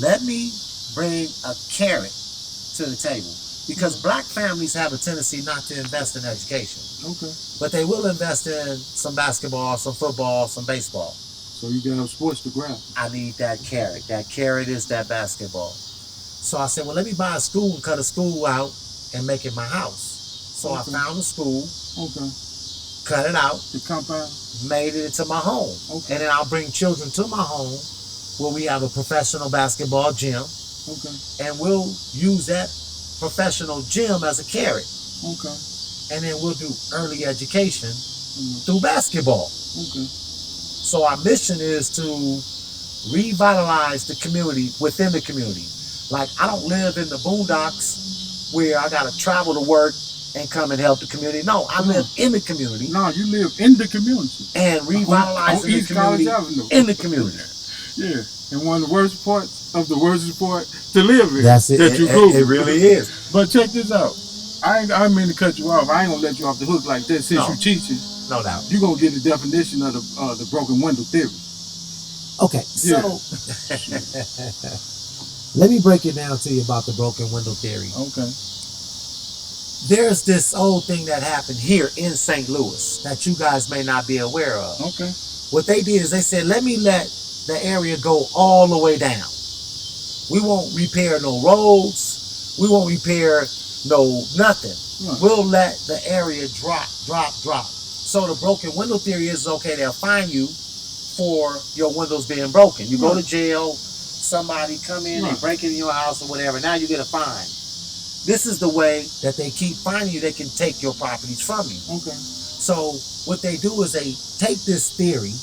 Speaker 2: let me bring a carrot to the table. Because black families have a tendency not to invest in education.
Speaker 1: Okay.
Speaker 2: But they will invest in some basketball, some football, some baseball.
Speaker 1: So you can have sports to grab.
Speaker 2: I need that carrot. That carrot is that basketball. So I said, well, let me buy a school and cut a school out and make it my house. So I found a school.
Speaker 1: Okay.
Speaker 2: Cut it out.
Speaker 1: The compound.
Speaker 2: Made it into my home.
Speaker 1: Okay.
Speaker 2: And then I'll bring children to my home where we have a professional basketball gym.
Speaker 1: Okay.
Speaker 2: And we'll use that professional gym as a carrot.
Speaker 1: Okay.
Speaker 2: And then we'll do early education through basketball.
Speaker 1: Okay.
Speaker 2: So our mission is to revitalize the community within the community. Like, I don't live in the boondocks where I gotta travel to work and come and help the community. No, I live in the community.
Speaker 1: No, you live in the community.
Speaker 2: And revitalizing the community in the community.
Speaker 1: Yeah. And one of the worst parts of the worst part to live in.
Speaker 2: That's it.
Speaker 1: That you Google.
Speaker 2: It really is.
Speaker 1: But check this out. I didn't mean to cut you off. I ain't gonna let you off the hook like that since you teaching.
Speaker 2: No doubt.
Speaker 1: You gonna get the definition of the broken window theory.
Speaker 2: Okay, so let me break it down to you about the broken window theory.
Speaker 1: Okay.
Speaker 2: There's this old thing that happened here in St. Louis that you guys may not be aware of.
Speaker 1: Okay.
Speaker 2: What they did is they said, let me let the area go all the way down. We won't repair no roads. We won't repair no nothing. Right. We'll let the area drop. So the broken window theory is, okay, they'll fine you for your windows being broken. You go to jail, somebody come in and break into your house or whatever, now you get a fine. This is the way that they keep fining you. They can take your properties from you. Okay. So what they do is they take this theory,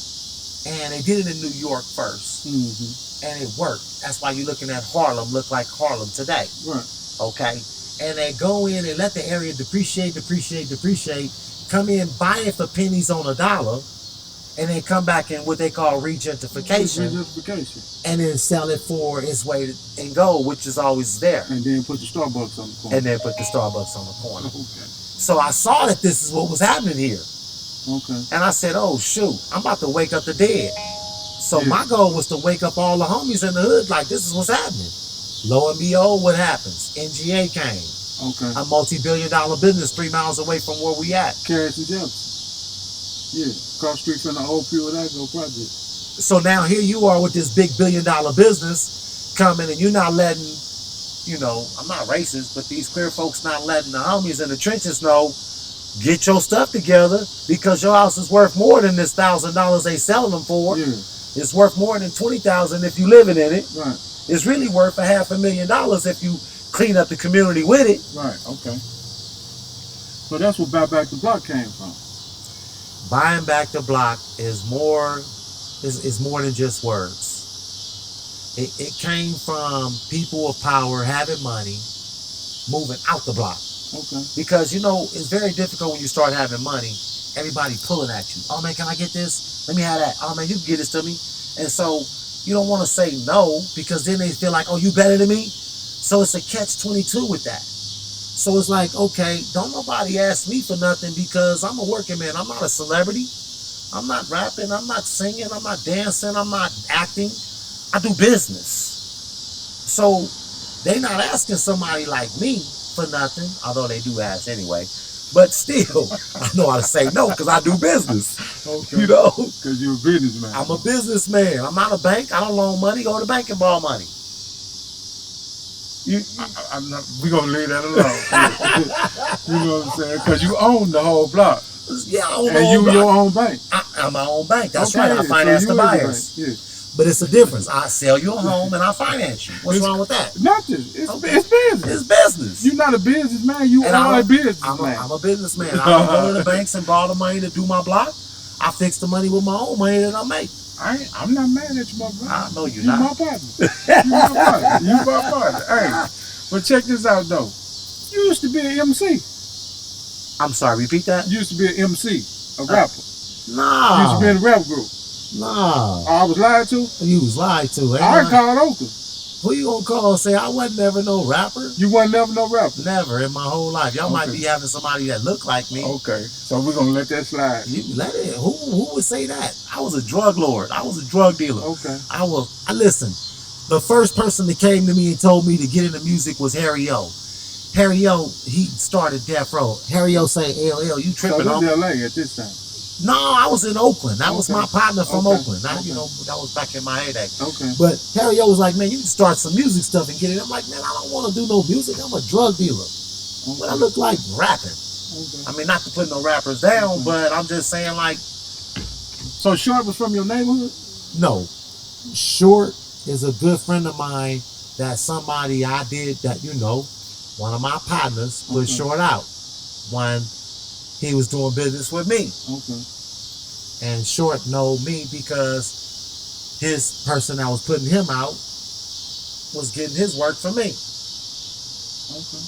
Speaker 2: and they did it in New York first, and it worked. That's why you're looking at Harlem look like Harlem today. Right. Okay. And they go in and let the area depreciate, come in, buy it for pennies on a dollar, and then come back in what they call regentification. And then sell it for its weight in gold, which is always there.
Speaker 1: And then put the Starbucks on the corner. Okay.
Speaker 2: So I saw that this is what was happening here.
Speaker 1: Okay.
Speaker 2: And I said, oh shoot, I'm about to wake up the dead. So my goal was to wake up all the homies in the hood like this is what's happening. Lo and behold, what happens? NGA came.
Speaker 1: Okay.
Speaker 2: A multi-billion-dollar business 3 miles away from where we at.
Speaker 1: Carrots and Jefferson. Yeah, across the street from the old Pure Agro project.
Speaker 2: So now here you are with this big billion-dollar business coming, and you're not letting, I'm not racist, but these queer folks not letting the homies in the trenches know, get your stuff together, because your house is worth more than this $1,000 they selling them for. Yeah. It's worth more than $20,000 if you living in it.
Speaker 1: Right.
Speaker 2: It's really worth $500,000 if you clean up the community with it.
Speaker 1: Right. Okay. So that's where Buy Back the Block came from.
Speaker 2: Buying back the block is more than just words. It came from people of power having money, moving out the block.
Speaker 1: Okay.
Speaker 2: Because it's very difficult when you start having money. Everybody pulling at you. Oh man, can I get this? Let me have that. Oh man, you can get this to me. And so you don't want to say no, because then they feel like, oh, you better than me. So it's a catch-22 with that. So it's like, okay, don't nobody ask me for nothing, because I'm a working man. I'm not a celebrity. I'm not rapping. I'm not singing. I'm not dancing. I'm not acting. I do business. So they not asking somebody like me for nothing, although they do ask anyway. But still, I know how to say no because I do business.
Speaker 1: Okay. Because you're a businessman.
Speaker 2: I'm a businessman. I'm not a bank. I don't loan money. Go to the bank and borrow money.
Speaker 1: We're going to leave that alone. You know what I'm saying? Because you own the whole block.
Speaker 2: Yeah, I own the
Speaker 1: whole block. And you your own bank.
Speaker 2: I'm my own bank. That's right. I finance the buyers. Yeah. But it's a difference. I sell you a home and I finance you. What's wrong with that?
Speaker 1: Nothing. It's business.
Speaker 2: It's business.
Speaker 1: You're not a businessman. You are a businessman.
Speaker 2: I'm a businessman. I don't go to the banks and borrow the money to do my block. I fix the money with my own money that I make.
Speaker 1: I'm not mad at you, my brother.
Speaker 2: I know you're
Speaker 1: not. You my partner. You my partner. Hey, but check this out though. You used to be an MC.
Speaker 2: I'm sorry, repeat that?
Speaker 1: You used to be an MC, a rapper.
Speaker 2: Nah.
Speaker 1: You used to be in a rap group.
Speaker 2: Nah.
Speaker 1: I was lied to?
Speaker 2: You was lied to.
Speaker 1: I called Oakland.
Speaker 2: Who you gonna call and say I wasn't never no rapper?
Speaker 1: You wasn't never no rapper?
Speaker 2: Never in my whole life. Y'all might be having somebody that looked like me.
Speaker 1: Okay, so we're gonna let that slide.
Speaker 2: You let it. Who would say that? I was a drug lord. I was a drug dealer.
Speaker 1: Okay.
Speaker 2: Listen, the first person that came to me and told me to get into music was Harry O. Harry O, he started Death Row. Harry O say, LL, you tripping.
Speaker 1: So this is LA at this time?
Speaker 2: No, I was in Oakland. That was my partner from Oakland. That was back in my heyday.
Speaker 1: Okay.
Speaker 2: But Harry O was like, man, you can start some music stuff and get it. I'm like, man, I don't want to do no music. I'm a drug dealer. But I look like rapping. Okay. I mean, not to put no rappers down, but I'm just saying like.
Speaker 1: So Short was from your neighborhood?
Speaker 2: No. Short is a good friend of mine that somebody I did that, one of my partners put Short out when he was doing business with me.
Speaker 1: Okay.
Speaker 2: And Short know me because his person that was putting him out was getting his work from me.
Speaker 1: Okay.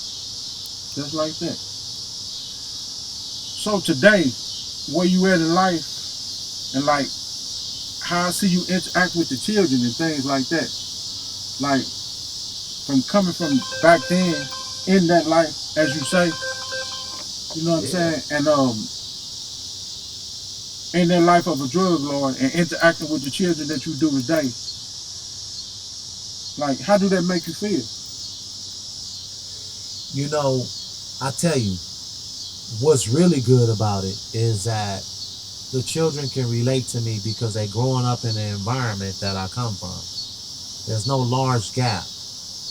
Speaker 1: Just like that. So today, where you at in life, and like how I see you interact with the children and things like that. Like, from coming from back then in that life, as you say, you know what I'm saying? And in that life of a drug lord and interacting with the children that you do today, like, how do that make you feel?
Speaker 2: You know, I tell you, what's really good about it is that the children can relate to me because they're growing up in the environment that I come from. There's no large gap.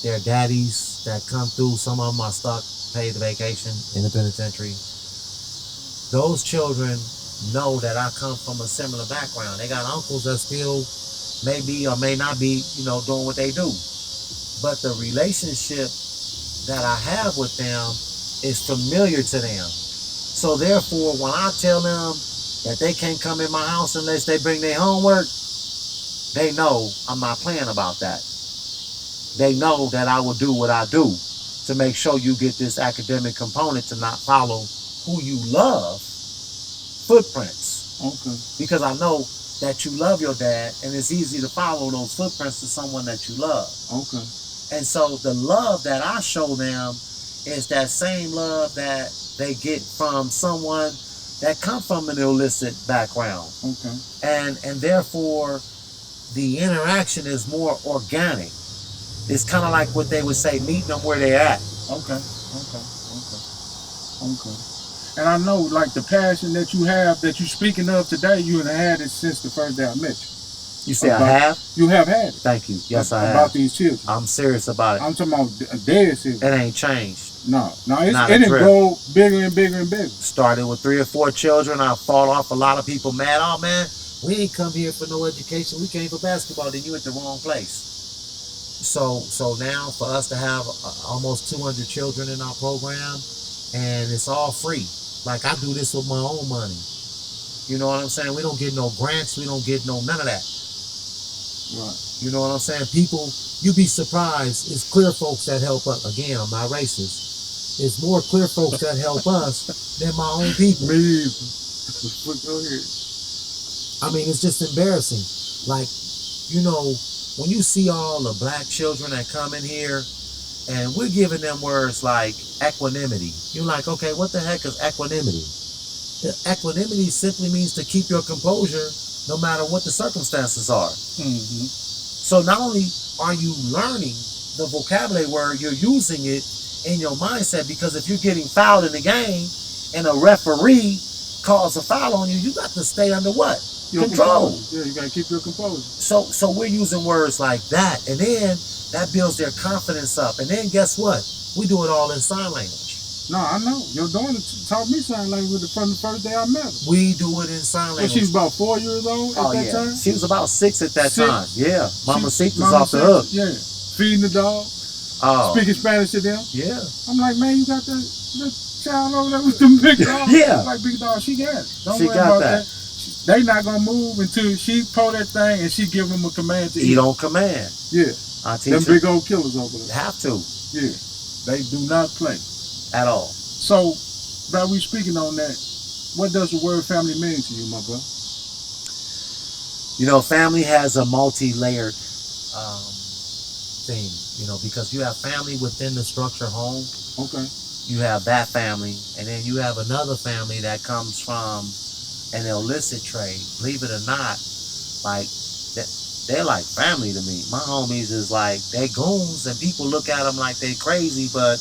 Speaker 2: There are daddies that come through. Some of them are stuck, paid vacation in the penitentiary. Those children know that I come from a similar background. They got uncles that still may be or may not be, doing what they do. But the relationship that I have with them is familiar to them. So therefore, when I tell them that they can't come in my house unless they bring their homework, they know I'm not playing about that. They know that I will do what I do to make sure you get this academic component to not follow who you love footprints.
Speaker 1: Okay.
Speaker 2: Because I know that you love your dad, and it's easy to follow those footprints to someone that you love.
Speaker 1: Okay.
Speaker 2: And so the love that I show them is that same love that they get from someone that come from an illicit background.
Speaker 1: Okay.
Speaker 2: And therefore, the interaction is more organic. It's kind of like what they would say, meeting them where they're at.
Speaker 1: Okay. And I know, like, the passion that you have, that you're speaking of today, you have had it since the first day I met you.
Speaker 2: You say I have?
Speaker 1: You have had it.
Speaker 2: Thank you. Yes, I have.
Speaker 1: About these children.
Speaker 2: I'm serious about it.
Speaker 1: I'm talking about dead serious.
Speaker 2: It ain't changed.
Speaker 1: No, it didn't go bigger and bigger and bigger.
Speaker 2: Started with 3 or 4 children. I fought off a lot of people mad. Oh, man, we ain't come here for no education. We came for basketball. Then you at the wrong place. So now for us to have almost 200 children in our program, and it's all free. Like, I do this with my own money. You know what I'm saying? We don't get no grants. We don't get none of that.
Speaker 1: Right.
Speaker 2: You know what I'm saying? People, you'd be surprised. It's clear folks that help us. Again, I'm not racist. It's more clear folks that help us than my own people.
Speaker 1: Me either. Go ahead.
Speaker 2: I mean, it's just embarrassing. Like, when you see all the black children that come in here, and we're giving them words like equanimity. You're like, okay, what the heck is equanimity? Equanimity simply means to keep your composure no matter what the circumstances are.
Speaker 1: Mm-hmm.
Speaker 2: So not only are you learning the vocabulary word, you're using it in your mindset, because if you're getting fouled in the game and a referee calls a foul on you, you got to stay under what? Control.
Speaker 1: Yeah, you got to keep your composure.
Speaker 2: So we're using words like that, and then that builds their confidence up. And then guess what? We do it all in sign language.
Speaker 1: No, I know. Your daughter taught me sign language from the first day I met her.
Speaker 2: We do it in sign language.
Speaker 1: Well, she was about 4 years old at that time?
Speaker 2: She was about 6 at that time. Yeah. Mama Sita's off the hook.
Speaker 1: Yeah. Feeding the dog.
Speaker 2: Oh.
Speaker 1: Speaking Spanish to them.
Speaker 2: Yeah.
Speaker 1: I'm like, man, you got that child over there with them big dogs.
Speaker 2: Yeah.
Speaker 1: I'm like, big dog, she got it. Don't
Speaker 2: she
Speaker 1: worry
Speaker 2: got
Speaker 1: about
Speaker 2: that.
Speaker 1: They not going to move until she pull that thing and she give them a command to eat.
Speaker 2: Eat on command.
Speaker 1: Yeah.
Speaker 2: I teach
Speaker 1: them big old killers over there.
Speaker 2: Have to.
Speaker 1: Yeah. They do not play.
Speaker 2: At all.
Speaker 1: So, while we speaking on that, what does the word family mean to you, my brother?
Speaker 2: Family has a multi-layered thing, because you have family within the structure home.
Speaker 1: Okay.
Speaker 2: You have that family, and then you have another family that comes from an illicit trade. Believe it or not, like, they're like family to me. My homies is like, they goons, and people look at them like they crazy, but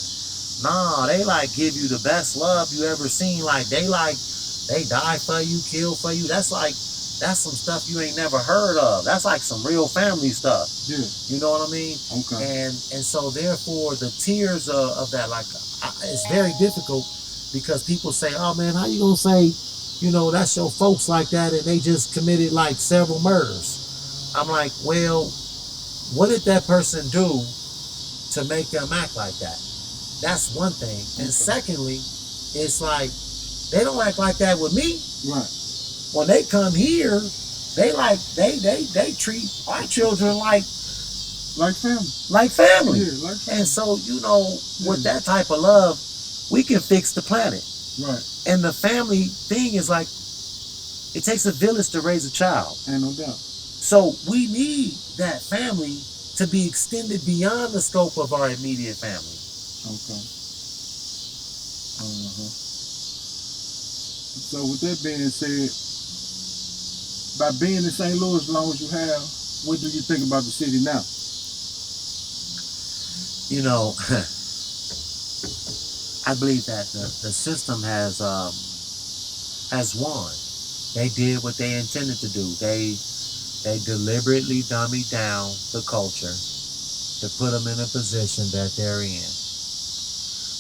Speaker 2: nah, they like give you the best love you ever seen. Like, they die for you, kill for you. That's some stuff you ain't never heard of. That's like some real family stuff.
Speaker 1: Yeah.
Speaker 2: You know what I mean?
Speaker 1: Okay.
Speaker 2: And so therefore the tears of that, like, it's very difficult, because people say, oh man, how you gonna say, that's your folks like that, and they just committed like several murders? I'm like, well, what did that person do to make them act like that? That's one thing. And secondly, it's like, they don't act like that with me.
Speaker 1: Right.
Speaker 2: When they come here, they treat our children like
Speaker 1: family.
Speaker 2: Like family.
Speaker 1: Yeah, like family.
Speaker 2: And so, with that type of love, we can fix the planet.
Speaker 1: Right.
Speaker 2: And the family thing is like, it takes a village to raise a child.
Speaker 1: Ain't no doubt.
Speaker 2: So we need that family to be extended beyond the scope of our immediate family.
Speaker 1: Okay. So with that being said, by being in St. Louis as long as you have, what do you think about the city now?
Speaker 2: You know, I believe that the system has won. They did what they intended to do. They deliberately dummied down the culture to put them in a position that they're in.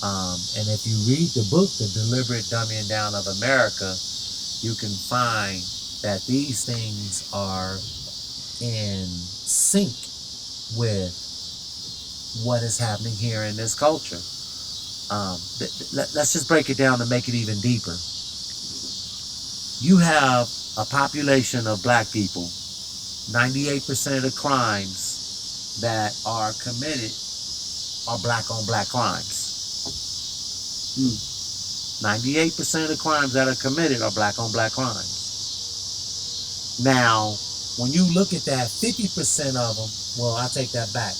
Speaker 2: And if you read the book, The Deliberate Dumbing Down of America, you can find that these things are in sync with what is happening here in this culture. Let's just break it down to make it even deeper. You have a population of black people. 98% of the crimes that are committed are black on black crimes. 98% of the crimes that are committed are black on black crimes. Now, when you look at that, 50% of them, well, I take that back.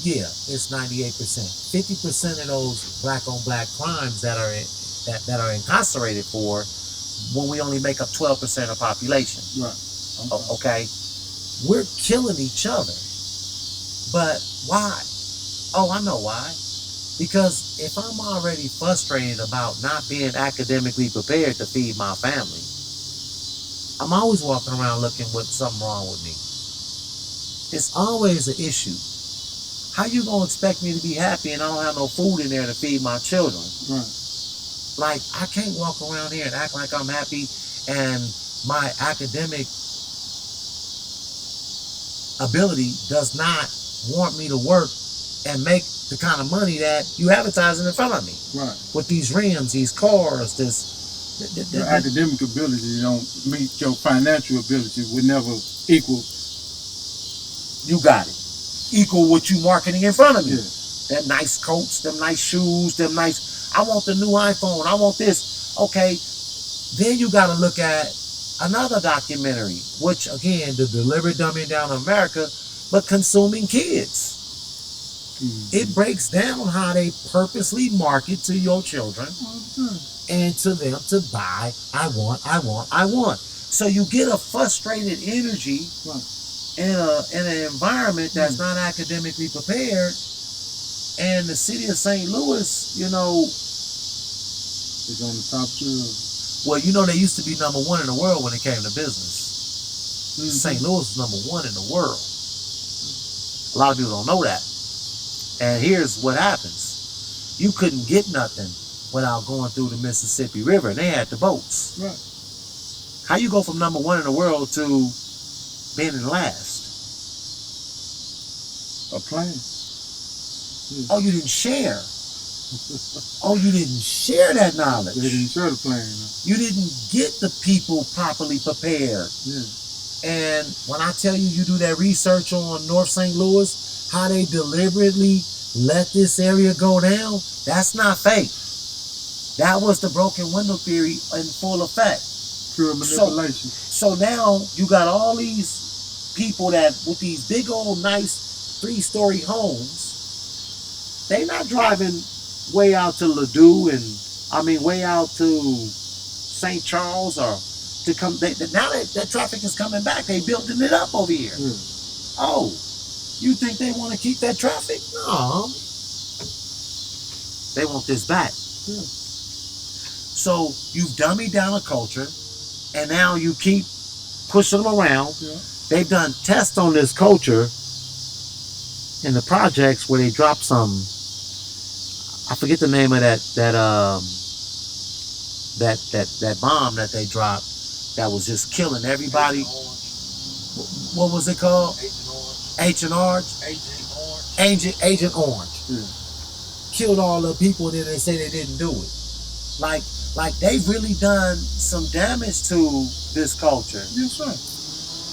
Speaker 2: Yeah, it's 98%. 50% of those black on black crimes that are incarcerated for, when we only make up 12% of the population.
Speaker 1: Right.
Speaker 2: Okay. We're killing each other. But why? Oh, I know why. Because if I'm already frustrated about not being academically prepared to feed my family, I'm always walking around looking with something wrong with me. It's always an issue. How you gonna expect me to be happy and I don't have no food in there to feed my children?
Speaker 1: Right.
Speaker 2: Like, I can't walk around here and act like I'm happy and my academic ability does not want me to work and make the kind of money that you advertising in front of me.
Speaker 1: Right.
Speaker 2: With these rims, these cars,
Speaker 1: your academic ability don't meet your financial ability would never equal.
Speaker 2: You got it. Equal what you marketing in front of me.
Speaker 1: Yeah.
Speaker 2: Them nice coats, them nice shoes, them nice, I want the new iPhone, I want this. Okay. Then you got to look at another documentary, which again, The Deliberate Dumbing Down of America, but consuming kids. It breaks down how they purposely market to your children and to them to buy, I want. So you get a frustrated energy in an environment that's not academically prepared. And the city of St. Louis, you know,
Speaker 1: is on the top tier.
Speaker 2: Well, you know, they used to be number one in the world when it came to business. St. Louis was number one in the world. A lot of people don't know that. And here's what happens. You couldn't get nothing without going through the Mississippi River. And they had the boats.
Speaker 1: Right.
Speaker 2: How you go from number one in the world to being in last?
Speaker 1: A plane.
Speaker 2: Oh, you didn't share. Oh, you didn't share that knowledge.
Speaker 1: They didn't share the plane.
Speaker 2: You didn't get the people properly prepared.
Speaker 1: Yeah.
Speaker 2: And when I tell you, you do that research on North St. Louis, how they deliberately let this area go down, that's not fake. That was the broken window theory in full effect.
Speaker 1: Pure manipulation.
Speaker 2: So now you got all these people that with these big old nice 3-story homes, they not driving way out to Ladue way out to St. Charles or to come. Now that traffic is coming back, they building it up over here.
Speaker 1: Yeah.
Speaker 2: Oh, you think they want to keep that traffic? No. They want this back.
Speaker 1: Yeah.
Speaker 2: So you've dummied down a culture, and now you keep pushing them around.
Speaker 1: Yeah.
Speaker 2: They've done tests on this culture in the projects where they dropped some. I forget the name of that bomb that they dropped that was just killing everybody. What was it called? Agent Orange. Agent Orange.
Speaker 1: Yeah.
Speaker 2: Killed all the people, and then they say they didn't do it. Like they've really done some damage to this culture.
Speaker 1: Yes, sir.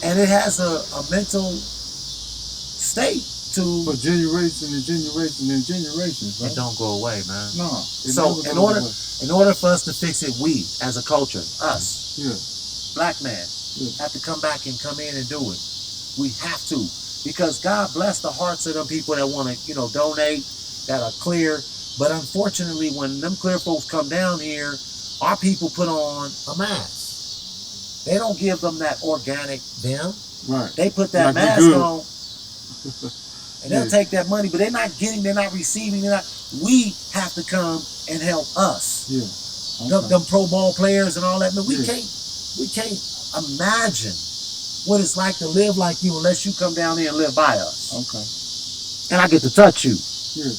Speaker 2: And it has a mental state to
Speaker 1: for generation and generation and generations. Right?
Speaker 2: It don't go away, man.
Speaker 1: No.
Speaker 2: So in order for us to fix it, we as a culture, us,
Speaker 1: yeah,
Speaker 2: black man, have to come back and come in and do it. We have to, because God bless the hearts of them people that want to, donate, that are clear. But unfortunately, when them clear folks come down here, our people put on a mask. They don't give them that organic them.
Speaker 1: Right.
Speaker 2: They put that mask on, and they'll take that money, but they're not receiving, we have to come and help us.
Speaker 1: Yeah. Okay.
Speaker 2: Them pro ball players and all that. Man, we can't imagine what it's like to live like you unless you come down here and live by us.
Speaker 1: Okay.
Speaker 2: And I get to touch you.
Speaker 1: Yeah.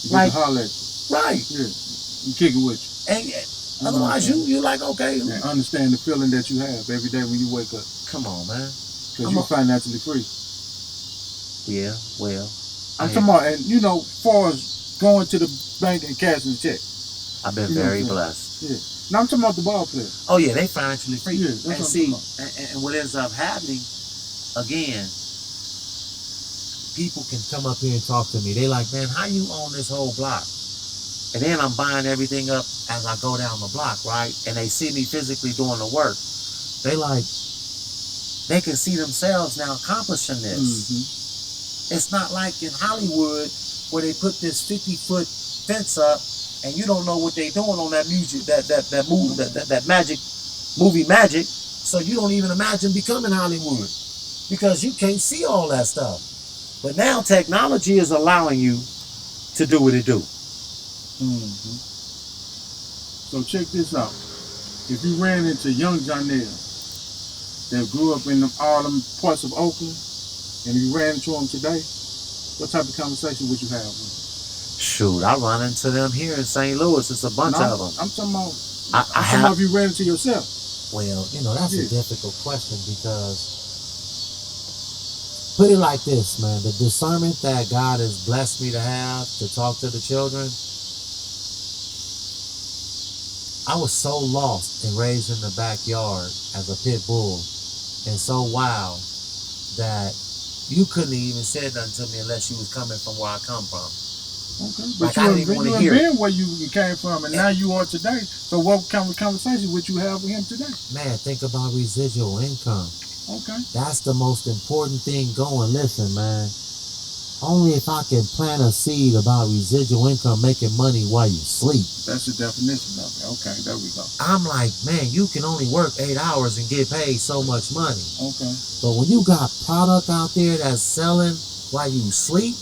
Speaker 1: You
Speaker 2: Like,
Speaker 1: get to holler at you.
Speaker 2: Right.
Speaker 1: Yeah. I'm kicking with you.
Speaker 2: And otherwise, you're like, okay.
Speaker 1: And understand the feeling that you have every day when you wake up.
Speaker 2: Come on, man.
Speaker 1: Because you're financially free.
Speaker 2: Yeah, well.
Speaker 1: I'm talking about, and far as going to the bank and cashing a check.
Speaker 2: I've been very blessed.
Speaker 1: Yeah. Now I'm talking about the ball players.
Speaker 2: Oh yeah, they financially free.
Speaker 1: Yeah, that's
Speaker 2: and
Speaker 1: what
Speaker 2: see,
Speaker 1: I'm talking about.
Speaker 2: and what ends up happening, again, people can come up here and talk to me. They like, man, how you own this whole block? And then I'm buying everything up as I go down the block, right? And they see me physically doing the work. They like, they can see themselves now accomplishing this.
Speaker 1: Mm-hmm.
Speaker 2: It's not like in Hollywood where they put this 50-foot fence up and you don't know what they're doing on that music, that movie magic. So you don't even imagine becoming Hollywood because you can't see all that stuff. But now technology is allowing you to do what it do.
Speaker 1: Mm-hmm. So check this out. If you ran into young Johnel that grew up in all them parts of Oakland, and you ran into him today, what type of conversation would you have with him?
Speaker 2: Shoot, I run into them here in St. Louis. It's a bunch of them.
Speaker 1: I'm talking about.
Speaker 2: I'm
Speaker 1: talking about if you ran into yourself.
Speaker 2: Well, that's a difficult question because. Put it like this, man. The discernment that God has blessed me to have to talk to the children, I was so lost and raised in the backyard as a pit bull and so wild that you couldn't even say nothing to me unless you was coming from where I come from.
Speaker 1: Okay.
Speaker 2: Like,
Speaker 1: But
Speaker 2: I didn't even want to hear
Speaker 1: been
Speaker 2: it.
Speaker 1: where you came from and now you are today. So what kind of conversation would you have with him today?
Speaker 2: Man, think about residual income.
Speaker 1: Okay.
Speaker 2: That's the most important thing going. Listen, man. Only if I can plant a seed about residual income making money while you sleep.
Speaker 1: That's the definition of it. Okay, there we go.
Speaker 2: I'm like, man, you can only work 8 hours and get paid so much money.
Speaker 1: Okay.
Speaker 2: But when you got product out there that's selling while you sleep,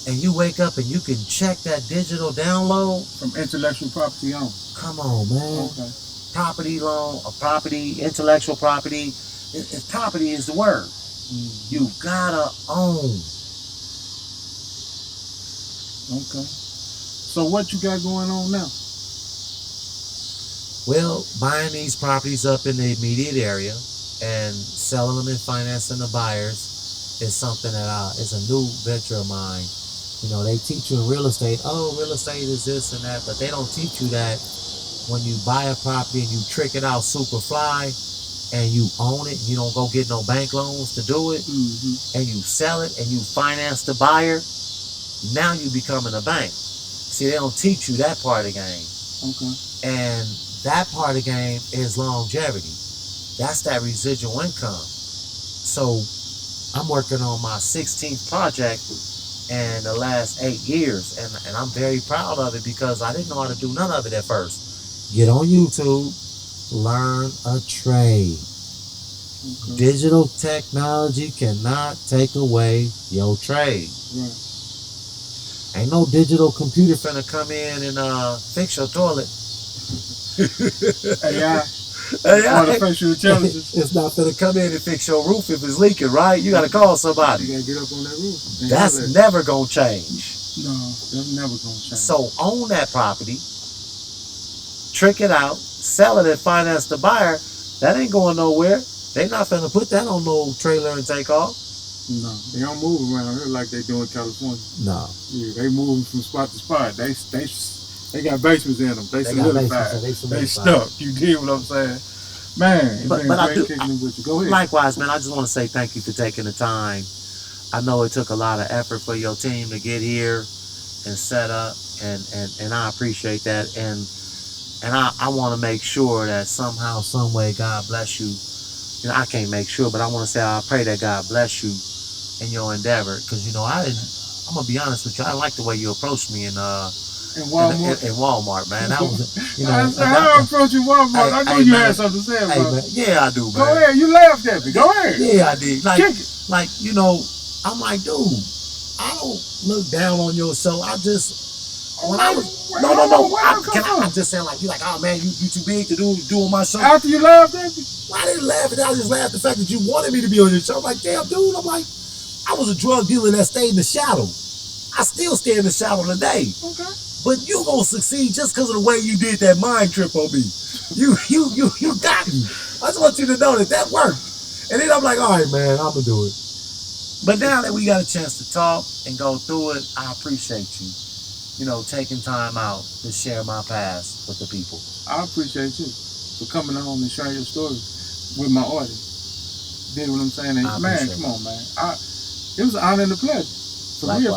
Speaker 2: and you wake up and you can check that digital download.
Speaker 1: From intellectual property on.
Speaker 2: Come on, man.
Speaker 1: Okay.
Speaker 2: Property loan, intellectual property. Property is the word. You gotta own.
Speaker 1: Okay. So what you got going on now?
Speaker 2: Well, buying these properties up in the immediate area and selling them and financing the buyers is something that is a new venture of mine. They teach you in real estate, real estate is this and that, but they don't teach you that when you buy a property and you trick it out super fly and you own it, you don't go get no bank loans to do it, and you sell it and you finance the buyer, now you becoming a bank. See, they don't teach you that part of the game.
Speaker 1: Okay.
Speaker 2: And that part of the game is longevity. That's that residual income. So I'm working on my 16th project in the last 8 years, and I'm very proud of it because I didn't know how to do none of it at first. Get on YouTube, learn a trade. Okay. Digital technology cannot take away your trade.
Speaker 1: Right.
Speaker 2: Ain't no digital computer finna come in and fix your toilet.
Speaker 1: AI. Artificial intelligence.
Speaker 2: It's not finna come in and fix your roof if it's leaking, right? You gotta call somebody.
Speaker 1: You gotta get up on that roof.
Speaker 2: That's never gonna change.
Speaker 1: No, that's never gonna change.
Speaker 2: So own that property, trick it out, sell it and finance the buyer. That ain't going nowhere. They not finna put that on no trailer and take off.
Speaker 1: No, they don't move around here like they do in California.
Speaker 2: No.
Speaker 1: Yeah, they moving from spot to spot. They got basements in them. They solidified. They stuck. You get what I'm saying? Man, it's been great kicking it with you. Go ahead. Likewise,
Speaker 2: man, I just want to say thank you for taking the time. I know it took a lot of effort for your team to get here and set up, and I appreciate that. And And I want to make sure that somehow, some way, God bless you. You know, I can't make sure, but I want to say I pray that God bless you in your endeavor. Because, you know, I'm going to be honest with you. I like the way you approached me in
Speaker 1: Walmart.
Speaker 2: In Walmart, man. That was, you know.
Speaker 1: How I approach you Walmart? I know you had something to say about it.
Speaker 2: Yeah, I do, man.
Speaker 1: Go ahead. You laughed at me. Go ahead.
Speaker 2: Yeah, I did.
Speaker 1: Kick it.
Speaker 2: Like, you know, I'm like, dude, I don't look down on your show. I just, when I was, no. I'm just saying, like, you like, oh man, you too big to do on my show.
Speaker 1: After you laughed at me?
Speaker 2: Well, I didn't laugh at that. I just laughed at the fact that you wanted me to be on your show. I'm like, damn, dude. I'm like, I was a drug dealer that stayed in the shadow. I still stay in the shadow today.
Speaker 1: Okay.
Speaker 2: But you gonna succeed just because of the way you did that mind trip on me. You got me. I just want you to know that worked. And then I'm like, all right, man, I'm gonna do it. But now that we got a chance to talk and go through it, I appreciate you. You know, taking time out to share my past with the people.
Speaker 1: I appreciate you for coming on and sharing your story with my audience. Did what I'm saying? And man, come on, man. It was an honor and a pleasure. For real.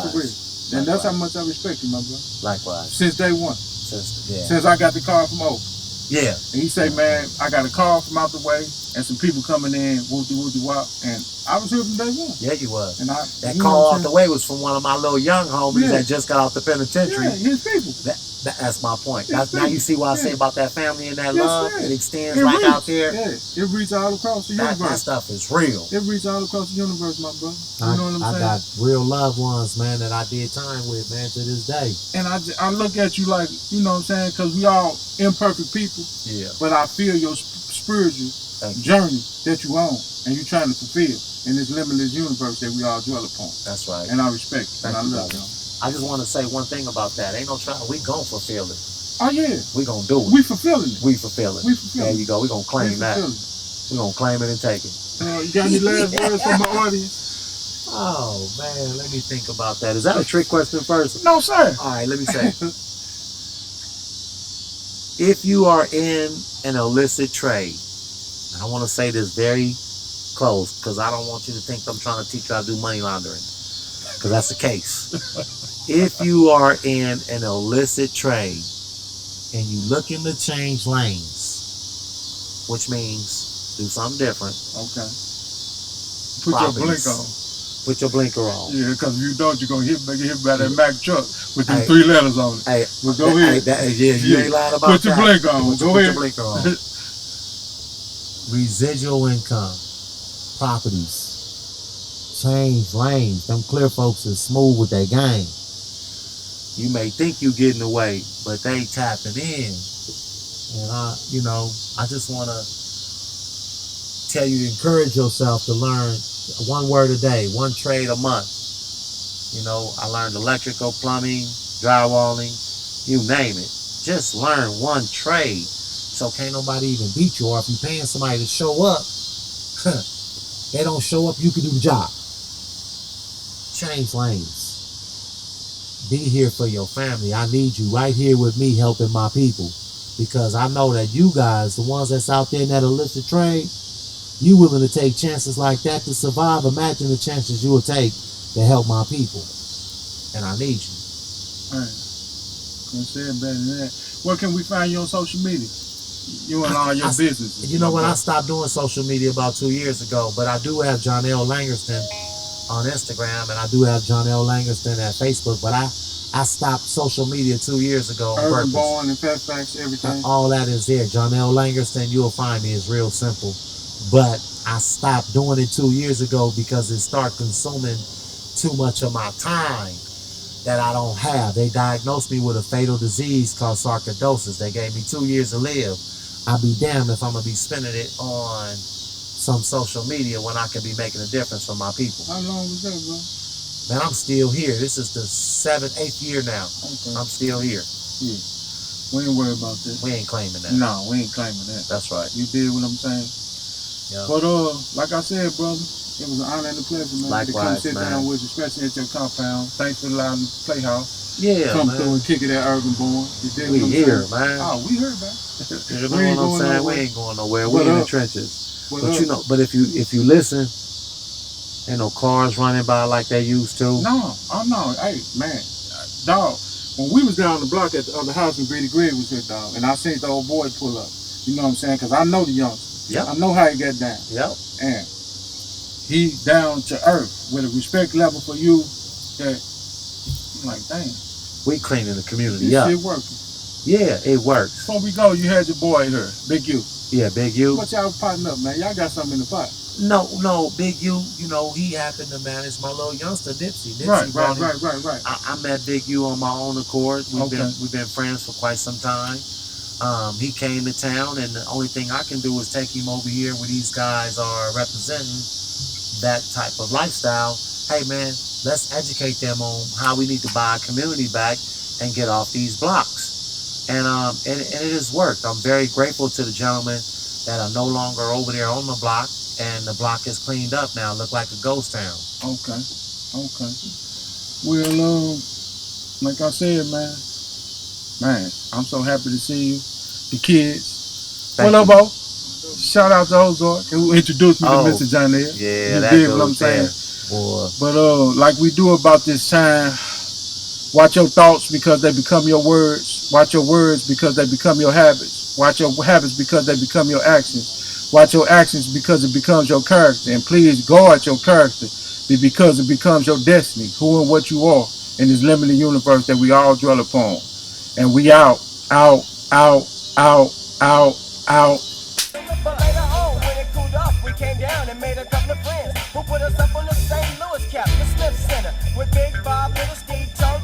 Speaker 1: And that's how much I respect you, my brother.
Speaker 2: Likewise.
Speaker 1: Since day one.
Speaker 2: Since
Speaker 1: I got the call from Oak.
Speaker 2: Yeah.
Speaker 1: And he say, man, I got a call from out the way and some people coming in, whoopty wop, and I was here from day one.
Speaker 2: Yeah, you was.
Speaker 1: And
Speaker 2: that call off the way was from one of my little young homies that just got off the penitentiary.
Speaker 1: Yeah, his people.
Speaker 2: That's my point. Now you see what I say about that family and that love. It extends out there.
Speaker 1: Yeah, it reaches all across the universe.
Speaker 2: That stuff is real.
Speaker 1: It reaches all across the universe, my brother. You know what I'm saying?
Speaker 2: I got real loved ones, man, that I did time with, man, to this day.
Speaker 1: And I look at you like, you know what I'm saying? Because we all imperfect people.
Speaker 2: Yeah.
Speaker 1: But I feel your spiritual journey that you on and you trying to fulfill in this limitless universe that we all dwell upon.
Speaker 2: That's right.
Speaker 1: And I respect it. And I love you.
Speaker 2: I just want to say one thing about that. Ain't no try. We gon' fulfill it.
Speaker 1: Oh, yeah.
Speaker 2: We gon' do it.
Speaker 1: We fulfilling it.
Speaker 2: We fulfill it. There you go. We gon' claim that. We gon' claim it and take it.
Speaker 1: You got any last words for my audience?
Speaker 2: Oh, man. Let me think about that. Is that a trick question first?
Speaker 1: No, sir.
Speaker 2: All right. Let me say. If you are in an illicit trade, and I want to say this very close because I don't want you to think I'm trying to teach you how to do money laundering, because that's the case. If you are in an illicit trade and you looking to change lanes, which means do something different.
Speaker 1: Okay. Put your blinker on.
Speaker 2: Put your blinker on.
Speaker 1: Yeah, because if you don't, you're going to get hit by that Mack truck with them 3 letters on it.
Speaker 2: Hey,
Speaker 1: well, go ahead.
Speaker 2: You ain't lying about that.
Speaker 1: Put your blinker on. Go ahead.
Speaker 2: Put your blinker on. Residual income, properties, change lanes. Them clear folks is smooth with their game. You may think you getting away, but they tapping in. And I just want to tell you to encourage yourself to learn one word a day, one trade a month. You know, I learned electrical, plumbing, drywalling, you name it. Just learn one trade. So can't nobody even beat you. Or if you're paying somebody to show up, they don't show up, you can do the job. Change lanes. Be here for your family. I need you right here with me helping my people. Because I know that you guys, the ones that's out there in that illicit trade, you willing to take chances like that to survive. Imagine the chances you will take to help my people. And I need you.
Speaker 1: All right. Couldn't say it better than that. Where can we find you on social media? You and all your businesses.
Speaker 2: You know what? I stopped doing social media about 2 years ago, but I do have Johnel Langerston on Instagram, and I do have Johnel Langerston at Facebook, but I stopped social media 2 years ago on
Speaker 1: Urban
Speaker 2: purpose.
Speaker 1: Born and Fairfax, everything.
Speaker 2: All that is there. Johnel Langerston, you'll find me. It's real simple. But I stopped doing it 2 years ago because it started consuming too much of my time that I don't have. They diagnosed me with a fatal disease called sarcoidosis. They gave me 2 years to live. I'll be damned if I'm going to be spending it on some social media when I could be making a difference for my people.
Speaker 1: How long was that, bro?
Speaker 2: Man, I'm still here. This is the 8th year now.
Speaker 1: Okay.
Speaker 2: I'm still here.
Speaker 1: Yeah. We ain't worried about that.
Speaker 2: We ain't claiming that.
Speaker 1: No, we ain't claiming that.
Speaker 2: That's right.
Speaker 1: You did what I'm saying?
Speaker 2: Yeah.
Speaker 1: But like I said, brother, it was an honor and a pleasure, man.
Speaker 2: Likewise,
Speaker 1: to come sit down with you, especially at your compound. Thanks for allowing the Playhouse.
Speaker 2: Yeah,
Speaker 1: come
Speaker 2: man.
Speaker 1: through and kick it at Urban Born. You did
Speaker 2: We
Speaker 1: what I'm
Speaker 2: here,
Speaker 1: saying?
Speaker 2: man.
Speaker 1: Oh, we here, man.
Speaker 2: You know what I'm saying? We ain't going nowhere. We in the trenches. But you know, but if you listen, ain't no cars running by like they used to.
Speaker 1: No, oh no, hey man, dog. when we was down the block at the other house when Brady Greg was here, dog, and I seen the old boy pull up. You know what I'm saying? Because I know the youngster.
Speaker 2: Yep.
Speaker 1: I know how he get down.
Speaker 2: Yep.
Speaker 1: And he down to earth with a respect level for you that I'm like, dang.
Speaker 2: We cleaning the community
Speaker 1: This
Speaker 2: up.
Speaker 1: shit working.
Speaker 2: Yeah, it works.
Speaker 1: Before we go, you had your boy here, Big U.
Speaker 2: Yeah, Big U.
Speaker 1: What y'all potting up, man? Y'all got something in the pot.
Speaker 2: No, Big U, you know, he happened to manage my little youngster, Nipsey.
Speaker 1: Right.
Speaker 2: I met Big U on my own accord. We've been friends for quite some time. He came to town, and the only thing I can do is take him over here where these guys are representing that type of lifestyle. Hey, man, let's educate them on how we need to buy a community back and get off these blocks. And it has worked. I'm very grateful to the gentlemen that are no longer over there on the block, and the block is cleaned up now. Look like a ghost town.
Speaker 1: Okay. Well, like I said, man, I'm so happy to see you, the kids.
Speaker 2: Thank
Speaker 1: What up,
Speaker 2: you.
Speaker 1: Bo? Shout out to Ozark, who introduced me to Mr. Johnel.
Speaker 2: Yeah,
Speaker 1: you
Speaker 2: that
Speaker 1: dig
Speaker 2: dude
Speaker 1: what I'm saying?
Speaker 2: there, boy.
Speaker 1: But like we do about this time, watch your thoughts because they become your words. Watch your words because they become your habits. Watch your habits because they become your actions. Watch your actions because it becomes your character. And please guard your character because it becomes your destiny, who and what you are in this limited universe that we all dwell upon. And we out.
Speaker 3: But later on, when it cooled off, we came down and made a couple of friends who put us up on the St. Louis cap, the Smith Center, with Big Bob, Little Steve, Joe,